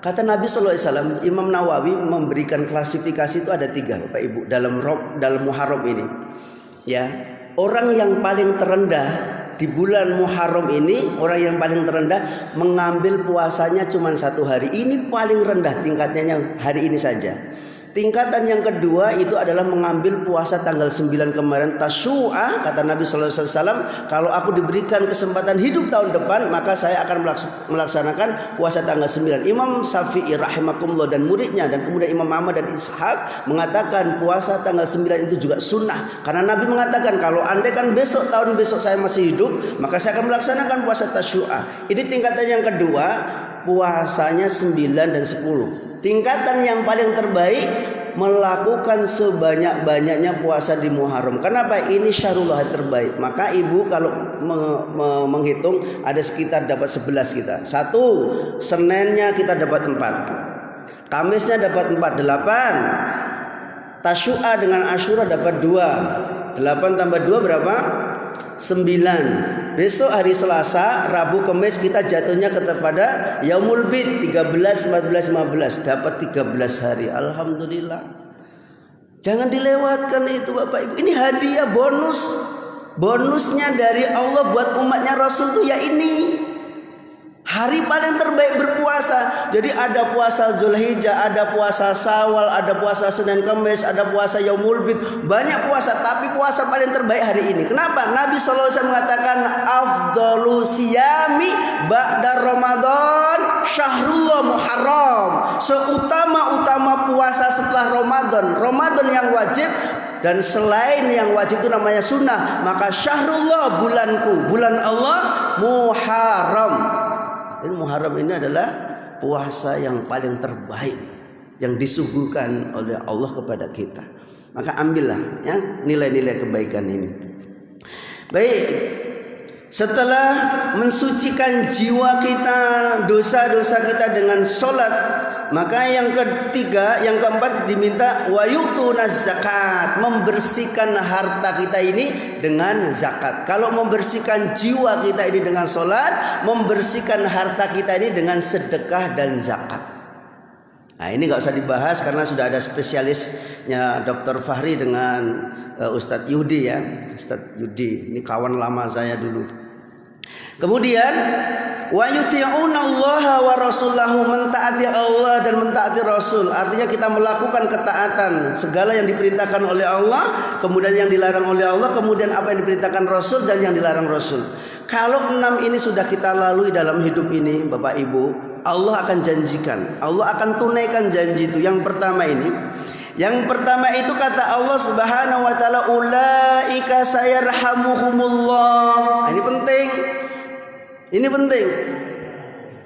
kata Nabi SAW, Imam Nawawi memberikan klasifikasi itu ada 3 Bapak Ibu dalam Muharram ini. Ya, orang yang paling terendah di bulan Muharram ini orang yang paling terendah mengambil puasanya cuma 1 hari. Ini paling rendah tingkatnya hari ini saja. Tingkatan yang kedua itu adalah mengambil puasa tanggal 9 kemarin tasyu'a. Kata Nabi SAW, kalau aku diberikan kesempatan hidup tahun depan, maka saya akan melaksanakan puasa tanggal 9. Imam Syafi'i rahimakumullah dan muridnya, dan kemudian Imam Ahmad dan Ishaq mengatakan puasa tanggal 9 itu juga sunnah. Karena Nabi mengatakan kalau andai kan tahun besok saya masih hidup, maka saya akan melaksanakan puasa tasyu'a. Ini tingkatan yang kedua, puasanya 9 dan 10. Tingkatan yang paling terbaik melakukan sebanyak-banyaknya puasa di Muharram. Kenapa? Ini syahrullah terbaik. Maka ibu kalau menghitung ada sekitar dapat 11 kita. 1, Seninnya kita dapat 4. Kamisnya dapat 4, 8. Tasyu'a dengan Asyura dapat 2. 8 tambah 2 berapa? 9. Besok hari Selasa, Rabu, Kamis kita jatuhnya kepada Yaumul Bid 13, 14, 15. Dapat 13 hari. Alhamdulillah. Jangan dilewatkan itu Bapak Ibu. Ini hadiah bonus. Bonusnya dari Allah buat umatnya Rasul itu ya ini. Hari paling terbaik berpuasa. Jadi ada puasa Zulhijjah, ada puasa Syawal, ada puasa Senin Kamis, ada puasa Yaumul Bid. Banyak puasa, tapi puasa paling terbaik hari ini. Kenapa? Nabi SAW mengatakan afdalu siyami ba'da Ramadan syahrullah Muharram. Seutama-utama puasa setelah Ramadan. Ramadan yang wajib dan selain yang wajib itu namanya sunnah. Maka syahrullah bulanku, bulan Allah Muharram. Ini Muharram ini adalah puasa yang paling terbaik yang disuguhkan oleh Allah kepada kita. Maka ambillah ya nilai-nilai kebaikan ini. Baik, setelah mensucikan jiwa kita, dosa-dosa kita dengan sholat, maka yang ketiga, yang keempat diminta wa yu'tunaz zakat, membersihkan harta kita ini dengan zakat. Kalau membersihkan jiwa kita ini dengan sholat, membersihkan harta kita ini dengan sedekah dan zakat. Nah ini nggak usah dibahas karena sudah ada spesialisnya Dr. Fahri dengan Ustadz Yudi ya. Ustadz Yudi ini kawan lama saya dulu. Kemudian wa yuti'una Allah wa rasulahu, mentaati Allah dan mentaati Rasul. Artinya kita melakukan ketaatan segala yang diperintahkan oleh Allah, kemudian yang dilarang oleh Allah, kemudian apa yang diperintahkan Rasul dan yang dilarang Rasul. Kalau 6 ini sudah kita lalui dalam hidup ini Bapak Ibu, Allah akan janjikan, Allah akan tunaikan janji itu. Yang pertama ini, yang pertama itu kata Allah Subhanahu wa taala, ulaika sayarhamuhumullah. Ini penting. Ini penting.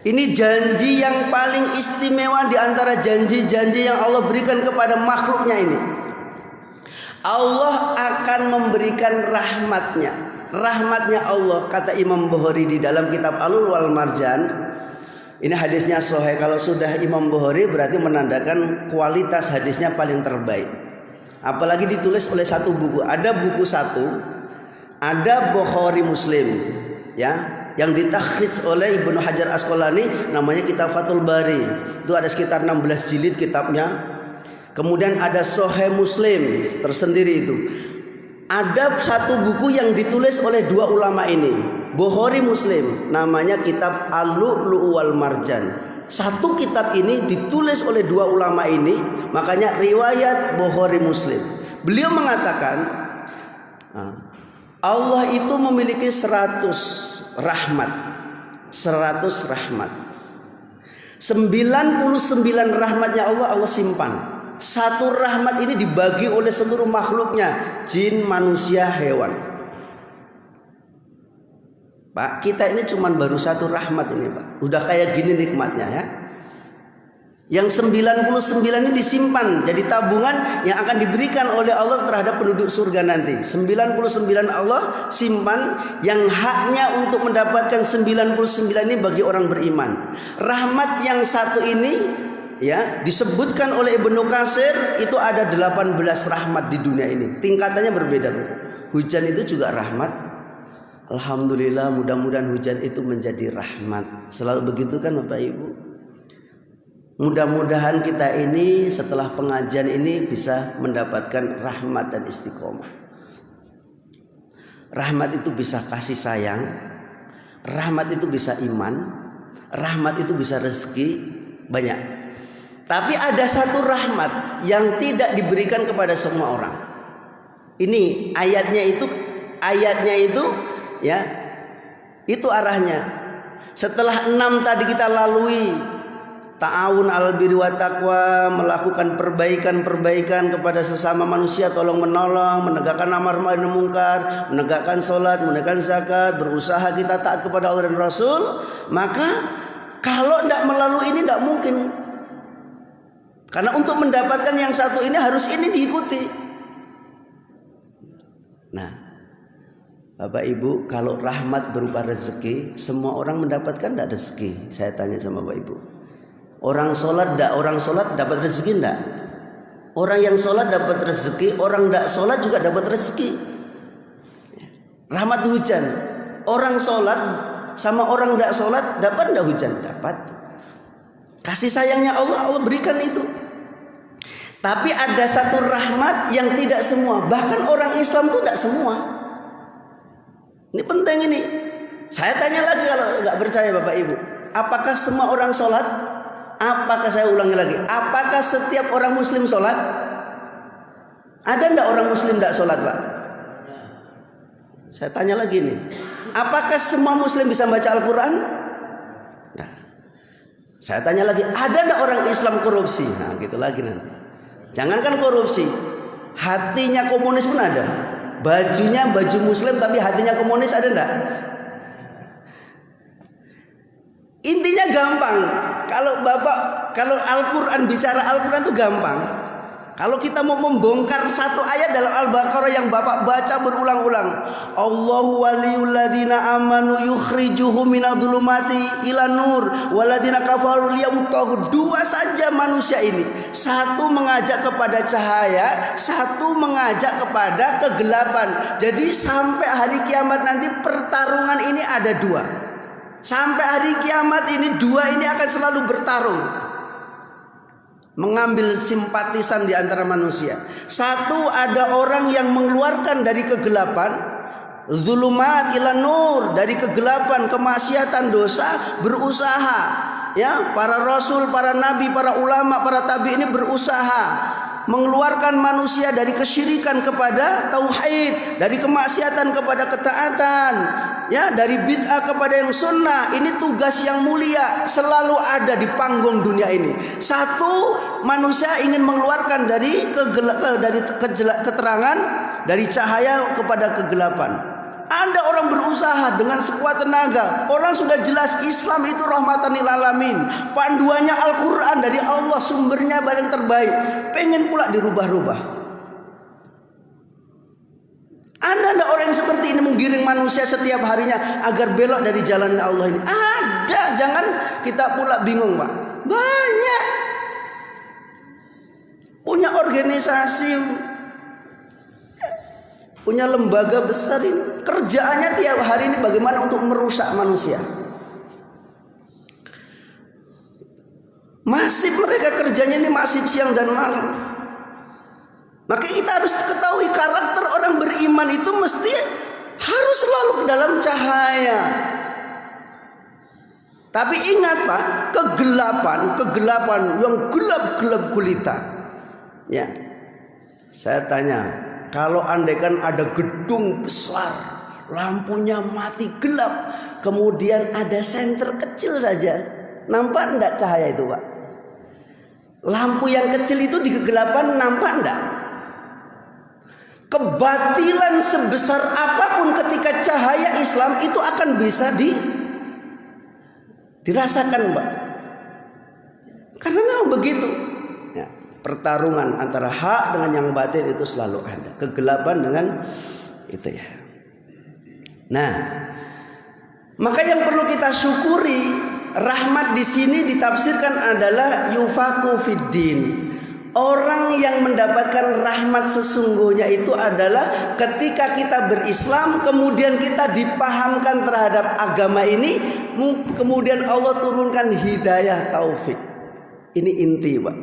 Ini janji yang paling istimewa di antara janji-janji yang Allah berikan kepada makhluknya ini. Allah akan memberikan rahmatnya. Rahmatnya Allah, kata Imam Bukhari di dalam kitab Al-Lu'lu' wal Marjan. Ini hadisnya sahih. Kalau sudah Imam Bukhari berarti menandakan kualitas hadisnya paling terbaik. Apalagi ditulis oleh satu buku. Ada buku satu, ada Bukhari Muslim, ya, yang ditakhrij oleh Ibnu Hajar Asqalani, namanya Kitab Fathul Bari. Itu ada sekitar 16 jilid kitabnya. Kemudian ada Sahih Muslim tersendiri itu. Ada satu buku yang ditulis oleh 2 ulama ini, Bukhari Muslim, namanya Kitab Al-Lu'lu' wal Marjan. Satu kitab ini ditulis oleh 2 ulama ini, makanya riwayat Bukhari Muslim. Beliau mengatakan Allah itu memiliki 100 rahmat. 100 rahmat. 99 rahmatnya Allah simpan. Satu rahmat ini dibagi oleh seluruh makhluknya, jin, manusia, hewan. Pak, kita ini cuman baru 1 rahmat ini Pak. Udah kayak gini nikmatnya ya. Yang 99 ini disimpan jadi tabungan yang akan diberikan oleh Allah terhadap penduduk surga nanti. 99 Allah simpan, yang haknya untuk mendapatkan 99 ini bagi orang beriman. Rahmat yang satu ini ya disebutkan oleh Ibnu Katsir, itu ada 18 rahmat di dunia ini. Tingkatannya berbeda. Hujan itu juga rahmat. Alhamdulillah, mudah-mudahan hujan itu menjadi rahmat. Selalu begitu kan Bapak Ibu? Mudah-mudahan kita ini setelah pengajian ini bisa mendapatkan rahmat dan istiqomah. Rahmat itu bisa kasih sayang, rahmat itu bisa iman, rahmat itu bisa rezeki, banyak. Tapi ada satu rahmat yang tidak diberikan kepada semua orang. Ini ayatnya itu ya, itu arahnya. Setelah 6 tadi kita lalui, ta'awun 'alal birri wat taqwa, melakukan perbaikan kepada sesama manusia, tolong menolong, menegakkan amar ma'ruf nahi munkar, menegakkan salat, menegakkan zakat, berusaha kita taat kepada Allah dan Rasul. Maka kalau tidak melalui ini tidak mungkin. Karena untuk mendapatkan yang satu ini harus ini diikuti. Nah, Bapak Ibu, kalau rahmat berupa rezeki, semua orang mendapatkan tidak rezeki? Saya tanya sama Bapak Ibu. Orang sholat dapat rezeki enggak? Orang yang sholat dapat rezeki, orang tidak sholat juga dapat rezeki. Rahmat hujan, orang sholat sama orang tidak sholat dapat enggak hujan? Dapat. Kasih sayangnya Allah berikan itu. Tapi ada satu rahmat yang tidak semua, bahkan orang Islam itu tidak semua. Ini penting ini. Saya tanya lagi kalau nggak percaya Bapak Ibu, apakah semua orang sholat? Apakah, saya ulangi lagi, apakah setiap orang muslim sholat? Ada enggak orang muslim tidak sholat, Pak? Saya tanya lagi nih, apakah semua muslim bisa baca Al-Quran? Nah, saya tanya lagi, ada enggak orang Islam korupsi? Nah, gitu lagi nanti. Jangankan korupsi, hatinya komunis pun ada. Bajunya baju muslim tapi hatinya komunis, ada enggak? Intinya gampang. Kalau Al-Quran, bicara Al-Quran itu gampang. Kalau kita mau membongkar satu ayat dalam Al-Baqarah yang Bapak baca berulang-ulang, Allahu waliyul ladzina amanu yukhrijuhum minadh-dhulumati ilan nur walladzina kafaru liyamut-taghut. Dua saja manusia ini. Satu mengajak kepada cahaya, satu mengajak kepada kegelapan. Jadi sampai hari kiamat nanti pertarungan ini ada dua. Sampai hari kiamat ini dua ini akan selalu bertarung, mengambil simpatisan di antara manusia. Satu, ada orang yang mengeluarkan dari kegelapan, zulumat ila nur, dari kegelapan kemaksiatan dosa, berusaha, ya, para rasul, para nabi, para ulama, para tabi ini berusaha mengeluarkan manusia dari kesyirikan kepada tauhid, dari kemaksiatan kepada ketaatan, ya, dari bid'ah kepada yang sunnah. Ini tugas yang mulia, selalu ada di panggung dunia ini. Satu, manusia ingin mengeluarkan dari keterangan, dari cahaya kepada kegelapan. Ada orang berusaha dengan sekuat tenaga. Orang sudah jelas Islam itu rahmatan lil alamin, panduannya Al-Quran dari Allah, sumbernya paling terbaik, pengen pula dirubah-rubah. Ada orang yang seperti ini menggiring manusia setiap harinya agar belok dari jalan Allah ini? Ada, jangan kita pula bingung, Pak. Banyak. Punya organisasi, punya lembaga besar ini. Kerjaannya tiap hari ini bagaimana untuk merusak manusia. Masif mereka kerjanya ini, masif siang dan malam. Maka kita harus ketahui karakter orang beriman itu mesti harus selalu ke dalam cahaya. Tapi ingat Pak, kegelapan yang gelap gulita. Ya, saya tanya, kalau andaikan ada gedung besar, lampunya mati gelap, kemudian ada senter kecil saja, nampak enggak cahaya itu Pak? Lampu yang kecil itu di kegelapan nampak enggak? Kebatilan sebesar apapun ketika cahaya Islam itu akan bisa dirasakan Pak. Karena memang begitu ya, pertarungan antara hak dengan yang batin itu selalu ada, kegelapan dengan itu ya. Nah, maka yang perlu kita syukuri, rahmat di sini ditafsirkan adalah yufaku fiddin. Orang yang mendapatkan rahmat sesungguhnya itu adalah ketika kita berislam, kemudian kita dipahamkan terhadap agama ini, kemudian Allah turunkan hidayah taufik. Ini inti Pak.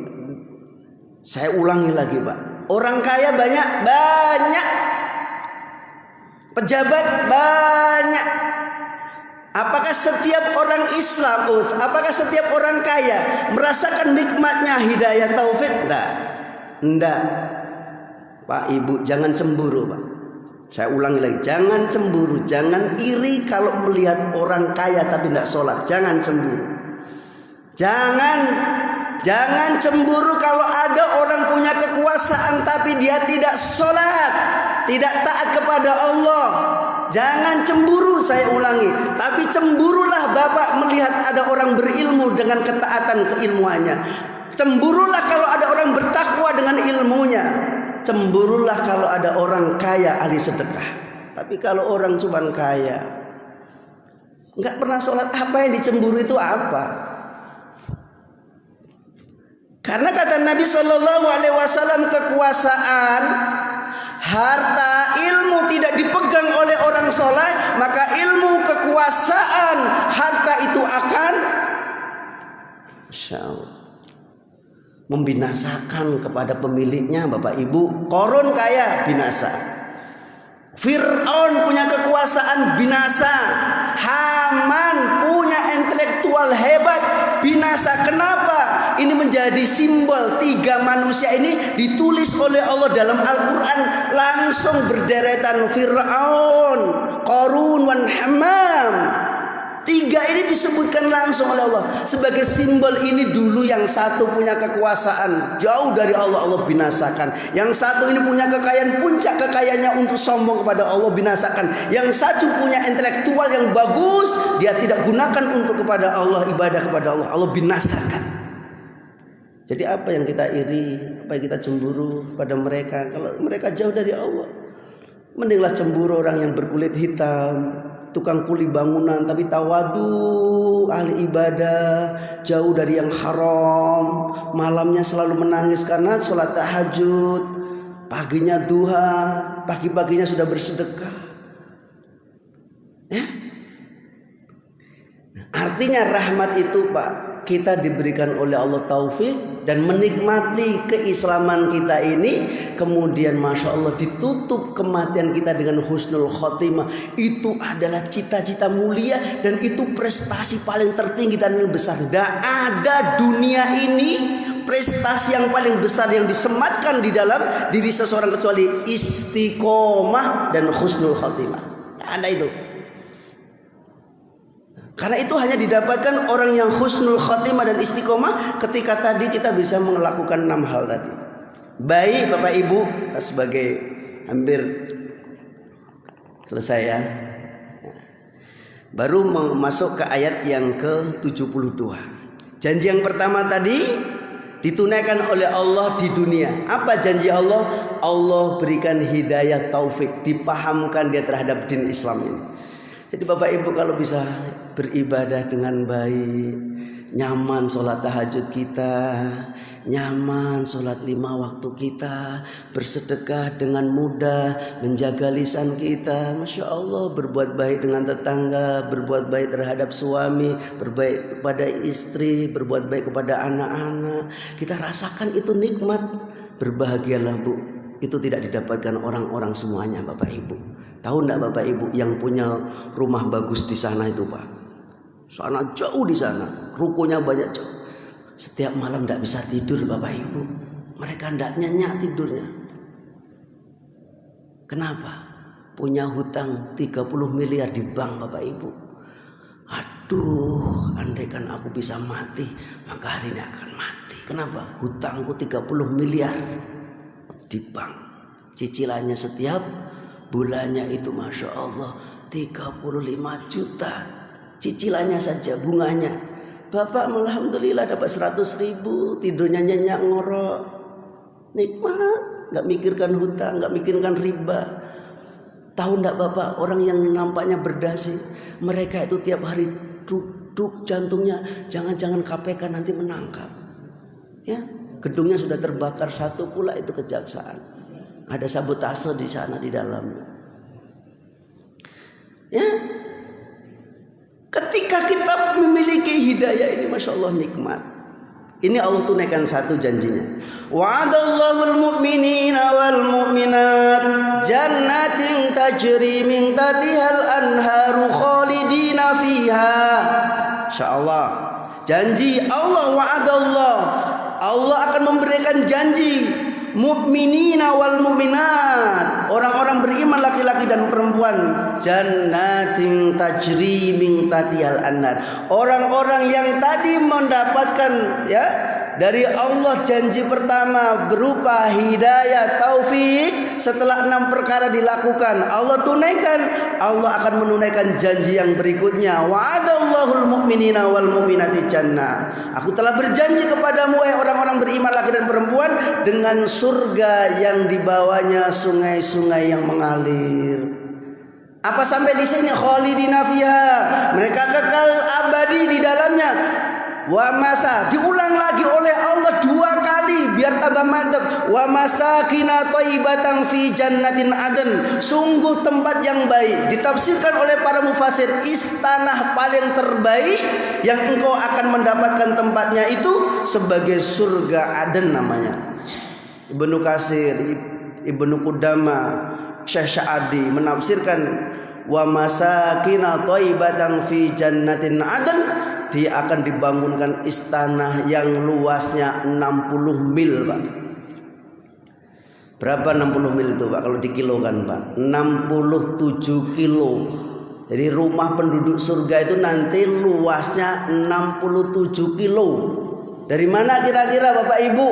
Saya ulangi lagi Pak. Orang kaya banyak. pejabat banyak. Apakah setiap orang Islam, apakah setiap orang kaya merasakan nikmatnya hidayah taufik? Enggak. Pak Ibu, jangan cemburu, Pak. Saya ulangi lagi, jangan cemburu, jangan iri kalau melihat orang kaya tapi tidak sholat. Jangan cemburu. Jangan cemburu kalau ada orang punya kekuasaan tapi dia tidak sholat, tidak taat kepada Allah. Jangan cemburu, saya ulangi. Tapi cemburulah Bapak melihat ada orang berilmu dengan ketaatan keilmuannya. Cemburulah kalau ada orang bertakwa dengan ilmunya. Cemburulah kalau ada orang kaya ahli sedekah. Tapi kalau orang cuma kaya, nggak pernah sholat, apa yang dicemburu itu apa? Karena kata Nabi Shallallahu Alaihi Wasallam, kekuasaan, harta, ilmu tidak dipegang oleh orang soleh, maka ilmu, kekuasaan, harta itu akan membinasakan kepada pemiliknya. Bapak Ibu, Korun kaya, binasa. Fir'aun punya kekuasaan, binasa. Haman punya intelektual hebat, binasa. Kenapa? Ini menjadi simbol tiga manusia ini ditulis oleh Allah dalam Al-Quran langsung berderetan. Fir'aun, Qarun, wan Hammam. Tiga ini disebutkan langsung oleh Allah sebagai simbol. Ini dulu yang satu punya kekuasaan jauh dari Allah, Allah binasakan. Yang satu ini punya kekayaan, puncak kekayaannya untuk sombong kepada Allah, binasakan. Yang satu punya intelektual yang bagus, dia tidak gunakan untuk kepada Allah, ibadah kepada Allah, Allah binasakan. Jadi apa yang kita iri, apa yang kita cemburu pada mereka? Kalau mereka jauh dari Allah, mendinglah cemburu orang yang berkulit hitam, tukang kuli bangunan tapi tawadu, ahli ibadah, jauh dari yang haram, malamnya selalu menangis karena sholat tahajud, paginya duha, pagi-paginya sudah bersedekah. Ya? Artinya rahmat itu, Pak, kita diberikan oleh Allah taufik dan menikmati keislaman kita ini, kemudian Masya Allah ditutup kematian kita dengan husnul khotimah. Itu adalah cita-cita mulia dan itu prestasi paling tertinggi dan yang besar. Tidak ada dunia ini prestasi yang paling besar yang disematkan di dalam diri seseorang kecuali istiqomah dan husnul khotimah. Tidak ada itu. Karena itu hanya didapatkan orang yang husnul khotimah dan istiqomah ketika tadi kita bisa melakukan 6 hal tadi. Baik Bapak Ibu, kita sebagai hampir selesai ya. Baru masuk ke ayat yang ke-72. Janji yang pertama tadi ditunaikan oleh Allah di dunia. Apa janji Allah? Allah berikan hidayah taufik, dipahamkan dia terhadap din Islam ini. Jadi Bapak Ibu kalau bisa beribadah dengan baik, nyaman sholat tahajud kita, nyaman sholat 5 waktu kita, bersedekah dengan mudah, menjaga lisan kita, Masya Allah, berbuat baik dengan tetangga, berbuat baik terhadap suami, berbaik kepada istri, berbuat baik kepada anak-anak. Kita rasakan itu nikmat. Berbahagialah Bu. Itu tidak didapatkan orang-orang semuanya Bapak Ibu. Tahu enggak Bapak Ibu yang punya rumah bagus di sana itu Pak? Sana jauh di sana, rukonya banyak jauh. Setiap malam enggak bisa tidur Bapak Ibu. Mereka enggak nyenyak tidurnya. Kenapa? Punya hutang 30 miliar di bank Bapak Ibu. Aduh, andaikan aku bisa mati, maka hari ini akan mati. Kenapa? Hutangku 30 miliar di bank. Cicilannya setiap bulannya itu Masya Allah 35 juta. Cicilannya saja, bunganya. Bapak alhamdulillah dapat 100.000, tidurnya nyenyak ngorok, nikmat, gak mikirkan hutang, gak mikirkan riba. Tahu enggak Bapak, orang yang nampaknya berdasi, mereka itu tiap hari duduk jantungnya, jangan-jangan KPK nanti menangkap. Ya, gedungnya sudah terbakar satu pula, itu kejaksaan. Ada sabotase di sana di dalamnya. Ya, ketika kita memiliki hidayah ini, Masya Allah nikmat. Ini Allah tunaikan satu janjinya. Wa'adallahul mu'minina wal mu'minat jannatin tajri min tahtihal anharu khalidina fiha. Insyaallah. Janji Allah, wa'adallah. Allah akan memberikan janji mu'minina wal mu'minat, orang-orang beriman laki-laki dan perempuan, jannatin tajri min tahtihal anhar, orang-orang yang tadi mendapatkan dari Allah janji pertama berupa hidayah, taufik. Setelah 6 perkara dilakukan, Allah tunaikan, Allah akan menunaikan janji yang berikutnya. Wa'adallahul mu'minina wal mu'minati jannah. Aku telah berjanji kepadamu orang-orang beriman laki dan perempuan dengan surga yang dibawahnya sungai-sungai yang mengalir. Apa sampai di sini? Khalidina fiha, mereka kekal abadi di dalamnya. Wa masa, diulang lagi oleh Allah 2 kali biar tambah mantap. Wa masakina thayyibatan fi jannatin adn, sungguh tempat yang baik. Ditafsirkan oleh para mufasir, istana paling terbaik yang engkau akan mendapatkan tempatnya itu sebagai surga Aden namanya. Ibnu Katsir, Ibnu Qudamah, Syekh Sa'adi menafsirkan wa masakina thayyibatan fi jannatin adn, dia akan dibangunkan istana yang luasnya 60 mil, Pak. Berapa 60 mil itu, Pak? Kalau dikilokan, Pak, 67 kilo. Jadi rumah penduduk surga itu nanti luasnya 67 kilo. Dari mana kira-kira Bapak Ibu?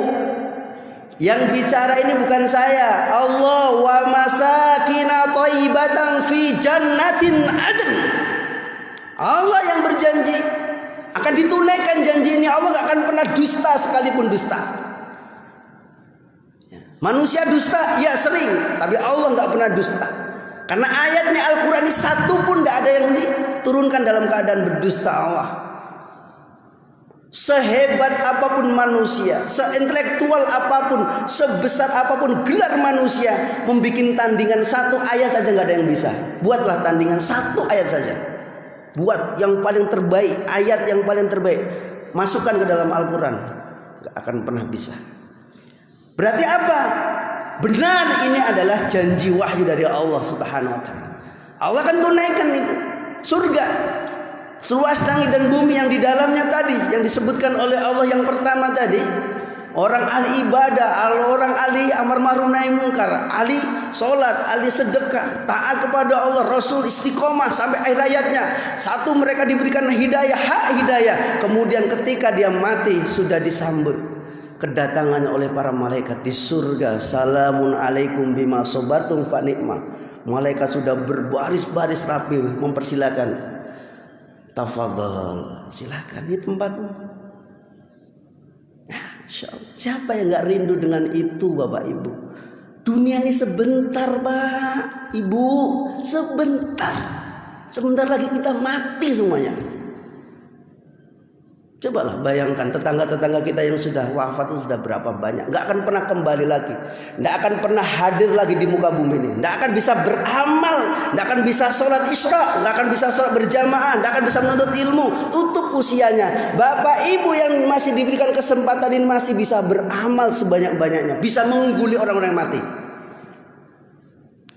Yang bicara ini bukan saya. Allah, wa masakina thayyibatan fi jannatin adn. Allah yang berjanji akan ditunaikan janji ini. Allah gak akan pernah dusta sekalipun dusta. Manusia dusta, ya sering, tapi Allah gak pernah dusta. Karena ayatnya Al-Quran ini satu pun gak ada yang diturunkan dalam keadaan berdusta Allah. Sehebat apapun manusia, seintelektual apapun, sebesar apapun gelar manusia, membikin tandingan 1 ayat saja gak ada yang bisa. Buatlah tandingan 1 ayat saja. Buat yang paling terbaik, ayat yang paling terbaik, masukkan ke dalam Al-Quran, gak akan pernah bisa. Berarti apa? Benar, ini adalah janji wahyu dari Allah Subhanahu wa ta'ala. Allah akan tunaikan itu surga, seluas langit dan bumi yang di dalamnya tadi, yang disebutkan oleh Allah yang pertama tadi. Orang ahli ibadah, orang ahli amar ma'ruf nahi munkar, ahli sholat, ahli sedekah, taat kepada Allah, Rasul, istiqomah sampai akhir hayatnya. Satu, mereka diberikan hidayah, hak hidayah. Kemudian ketika dia mati sudah disambut kedatangannya oleh para malaikat di surga. Salamun alaikum bima sobartum fa ni'ma. Malaikat sudah berbaris-baris rapi mempersilakan. Tafadhal, silakan, ini tempatmu. Siapa yang gak rindu dengan itu, Bapak Ibu? Dunia ini sebentar, Pak Ibu, sebentar. Sebentar lagi kita mati semuanya. Cobalah bayangkan tetangga-tetangga kita yang sudah wafat itu sudah berapa banyak. Gak akan pernah kembali lagi, gak akan pernah hadir lagi di muka bumi ini. Gak akan bisa beramal, gak akan bisa sholat isra, gak akan bisa sholat berjamaah, gak akan bisa menuntut ilmu. Tutup usianya. Bapak Ibu yang masih diberikan kesempatan ini masih bisa beramal sebanyak-banyaknya, bisa mengungguli orang-orang yang mati.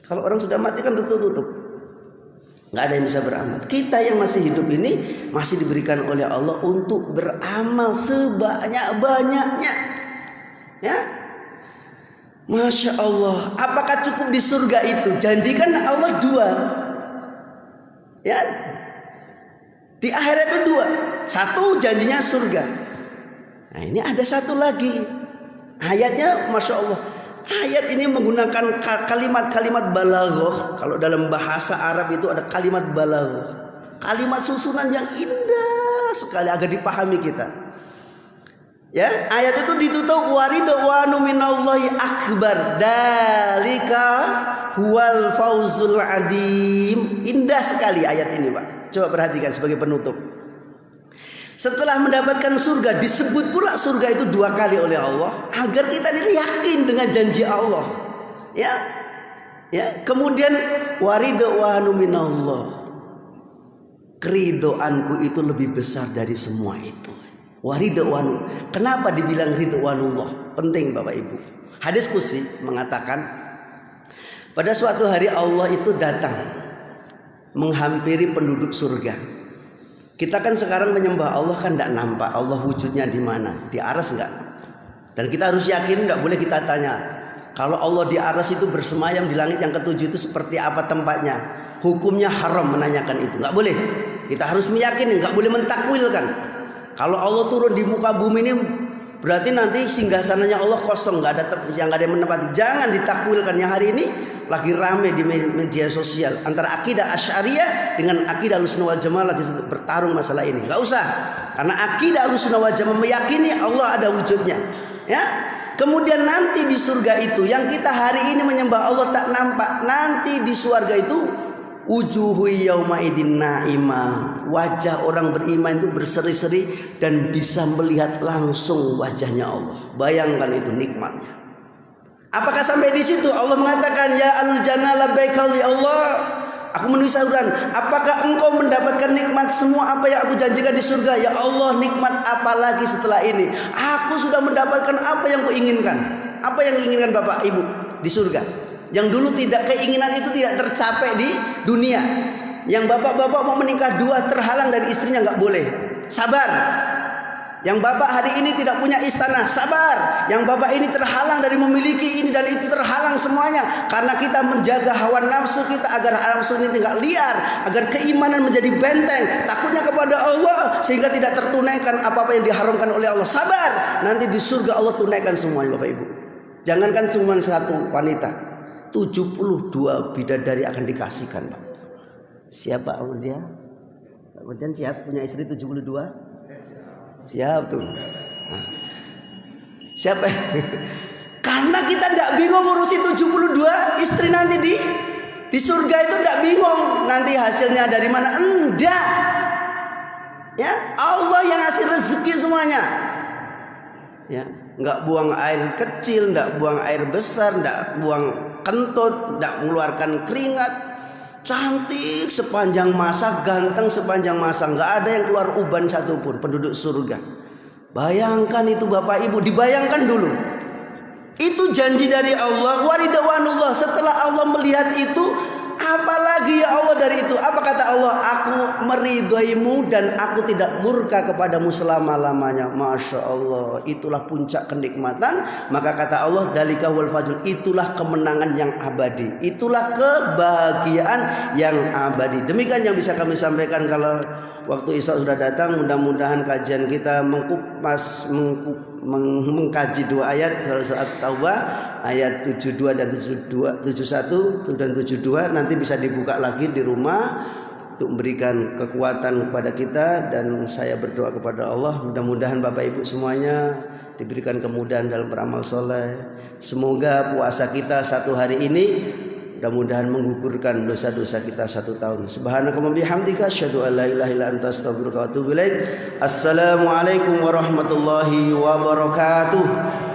Kalau orang sudah mati kan tutup. Nggak ada yang bisa beramal. Kita yang masih hidup ini masih diberikan oleh Allah untuk beramal sebanyak-banyaknya. Ya, Masya Allah. Apakah cukup di surga itu? Janjikan Allah 2. Ya, di akhirat itu 2. 1 janjinya surga. Nah ini ada 1 lagi. Ayatnya Masya Allah. Ayat ini menggunakan kalimat-kalimat balaghah. Kalau dalam bahasa Arab itu ada kalimat balaghah, kalimat susunan yang indah sekali agar dipahami kita. Ya, ayat itu ditutup waridwanu minallahi akbar, dalika huwal fauzul adim. Indah sekali ayat ini, Pak. Coba perhatikan sebagai penutup. Setelah mendapatkan surga, disebut pula surga itu 2 kali oleh Allah agar kita ini yakin dengan janji Allah. Ya. Kemudian waridwanu minallah, keridhoanku itu lebih besar dari semua itu. Waridwan. Kenapa dibilang ridwanullah? Penting Bapak Ibu. Hadis qudsi mengatakan pada suatu hari Allah itu datang menghampiri penduduk surga. Kita kan sekarang menyembah Allah kan tidak nampak Allah wujudnya di mana, di aras enggak? Dan kita harus yakin, tidak boleh kita tanya kalau Allah di aras itu bersemayam di langit yang ketujuh itu seperti apa tempatnya. Hukumnya haram menanyakan itu, enggak boleh. Kita harus meyakini, enggak boleh mentakwilkan. Kalau Allah turun di muka bumi ini berarti nanti singgasananya Allah kosong, nggak ada yang menempati. Jangan ditakwilkan. Yang hari ini lagi rame di media sosial antara akidah Asy'ariyah dengan akidah Ahlussunnah wal Jamaah lagi bertarung masalah ini. Nggak usah, karena akidah Ahlussunnah wal Jamaah meyakini Allah ada wujudnya. Ya, kemudian nanti di surga itu yang kita hari ini menyembah Allah tak nampak, nanti di surga itu wujuhu yauma idin naimah. Wajah orang beriman itu berseri-seri dan bisa melihat langsung wajahnya Allah. Bayangkan itu nikmatnya. Apakah sampai di situ Allah mengatakan ya alul jannah labbaika ya Allah, aku menulis saluran, apakah engkau mendapatkan nikmat semua apa yang aku janjikan di surga? Ya Allah, nikmat apa lagi setelah ini? Aku sudah mendapatkan apa yang kuinginkan. Apa yang diinginkan Bapak Ibu di surga? Yang dulu tidak, keinginan itu tidak tercapai di dunia. Yang bapak-bapak mau menikah dua terhalang dari istrinya, nggak boleh. Sabar. Yang bapak hari ini tidak punya istana, sabar. Yang bapak ini terhalang dari memiliki ini dan itu, terhalang semuanya. Karena kita menjaga hawa nafsu kita agar nafsu ini tidak liar, agar keimanan menjadi benteng, takutnya kepada Allah sehingga tidak tertunaikan apa-apa yang diharamkan oleh Allah. Sabar. Nanti di surga Allah tunaikan semuanya Bapak Ibu. Jangankan cuma satu wanita, 72 bidadari akan dikasihkan, Pak. Siapa dia? Kemudian siap punya istri 72? Siap tuh. Nah. Siapa? Karena kita tidak bingung ngurusi 72 istri nanti di surga itu, tidak bingung nanti hasilnya dari mana. Enggak. Ya, Allah yang ngasih rezeki semuanya. Ya, enggak buang air kecil, enggak buang air besar, enggak buang kentut, enggak mengeluarkan keringat. Cantik sepanjang masa, ganteng sepanjang masa, enggak ada yang keluar uban satupun penduduk surga. Bayangkan itu Bapak Ibu, dibayangkan dulu. Itu janji dari Allah, waridwanullah. Setelah Allah melihat itu, apalagi ya Allah dari itu? Apa kata Allah? Aku meridhoimu dan aku tidak murka kepadamu selama-lamanya. Masya Allah, itulah puncak kenikmatan. Maka kata Allah, dalika wal fajr, itulah kemenangan yang abadi, itulah kebahagiaan yang abadi. Demikian yang bisa kami sampaikan. Kalau waktu Isya sudah datang, mudah-mudahan kajian kita mengkaji dua ayat surat Taubah ayat 72 dan 71 dan 72 nanti bisa dibuka lagi di rumah untuk memberikan kekuatan kepada kita. Dan saya berdoa kepada Allah, mudah-mudahan Bapak Ibu semuanya diberikan kemudahan dalam beramal soleh. Semoga puasa kita satu hari ini mudah-mudahan menggugurkan dosa-dosa kita 1 tahun. Subhanakallahumma bihamdika asyhadu an la ilaha illa anta astaghfiruka wa atubu ilaik. Assalamualaikum warahmatullahi wabarakatuh.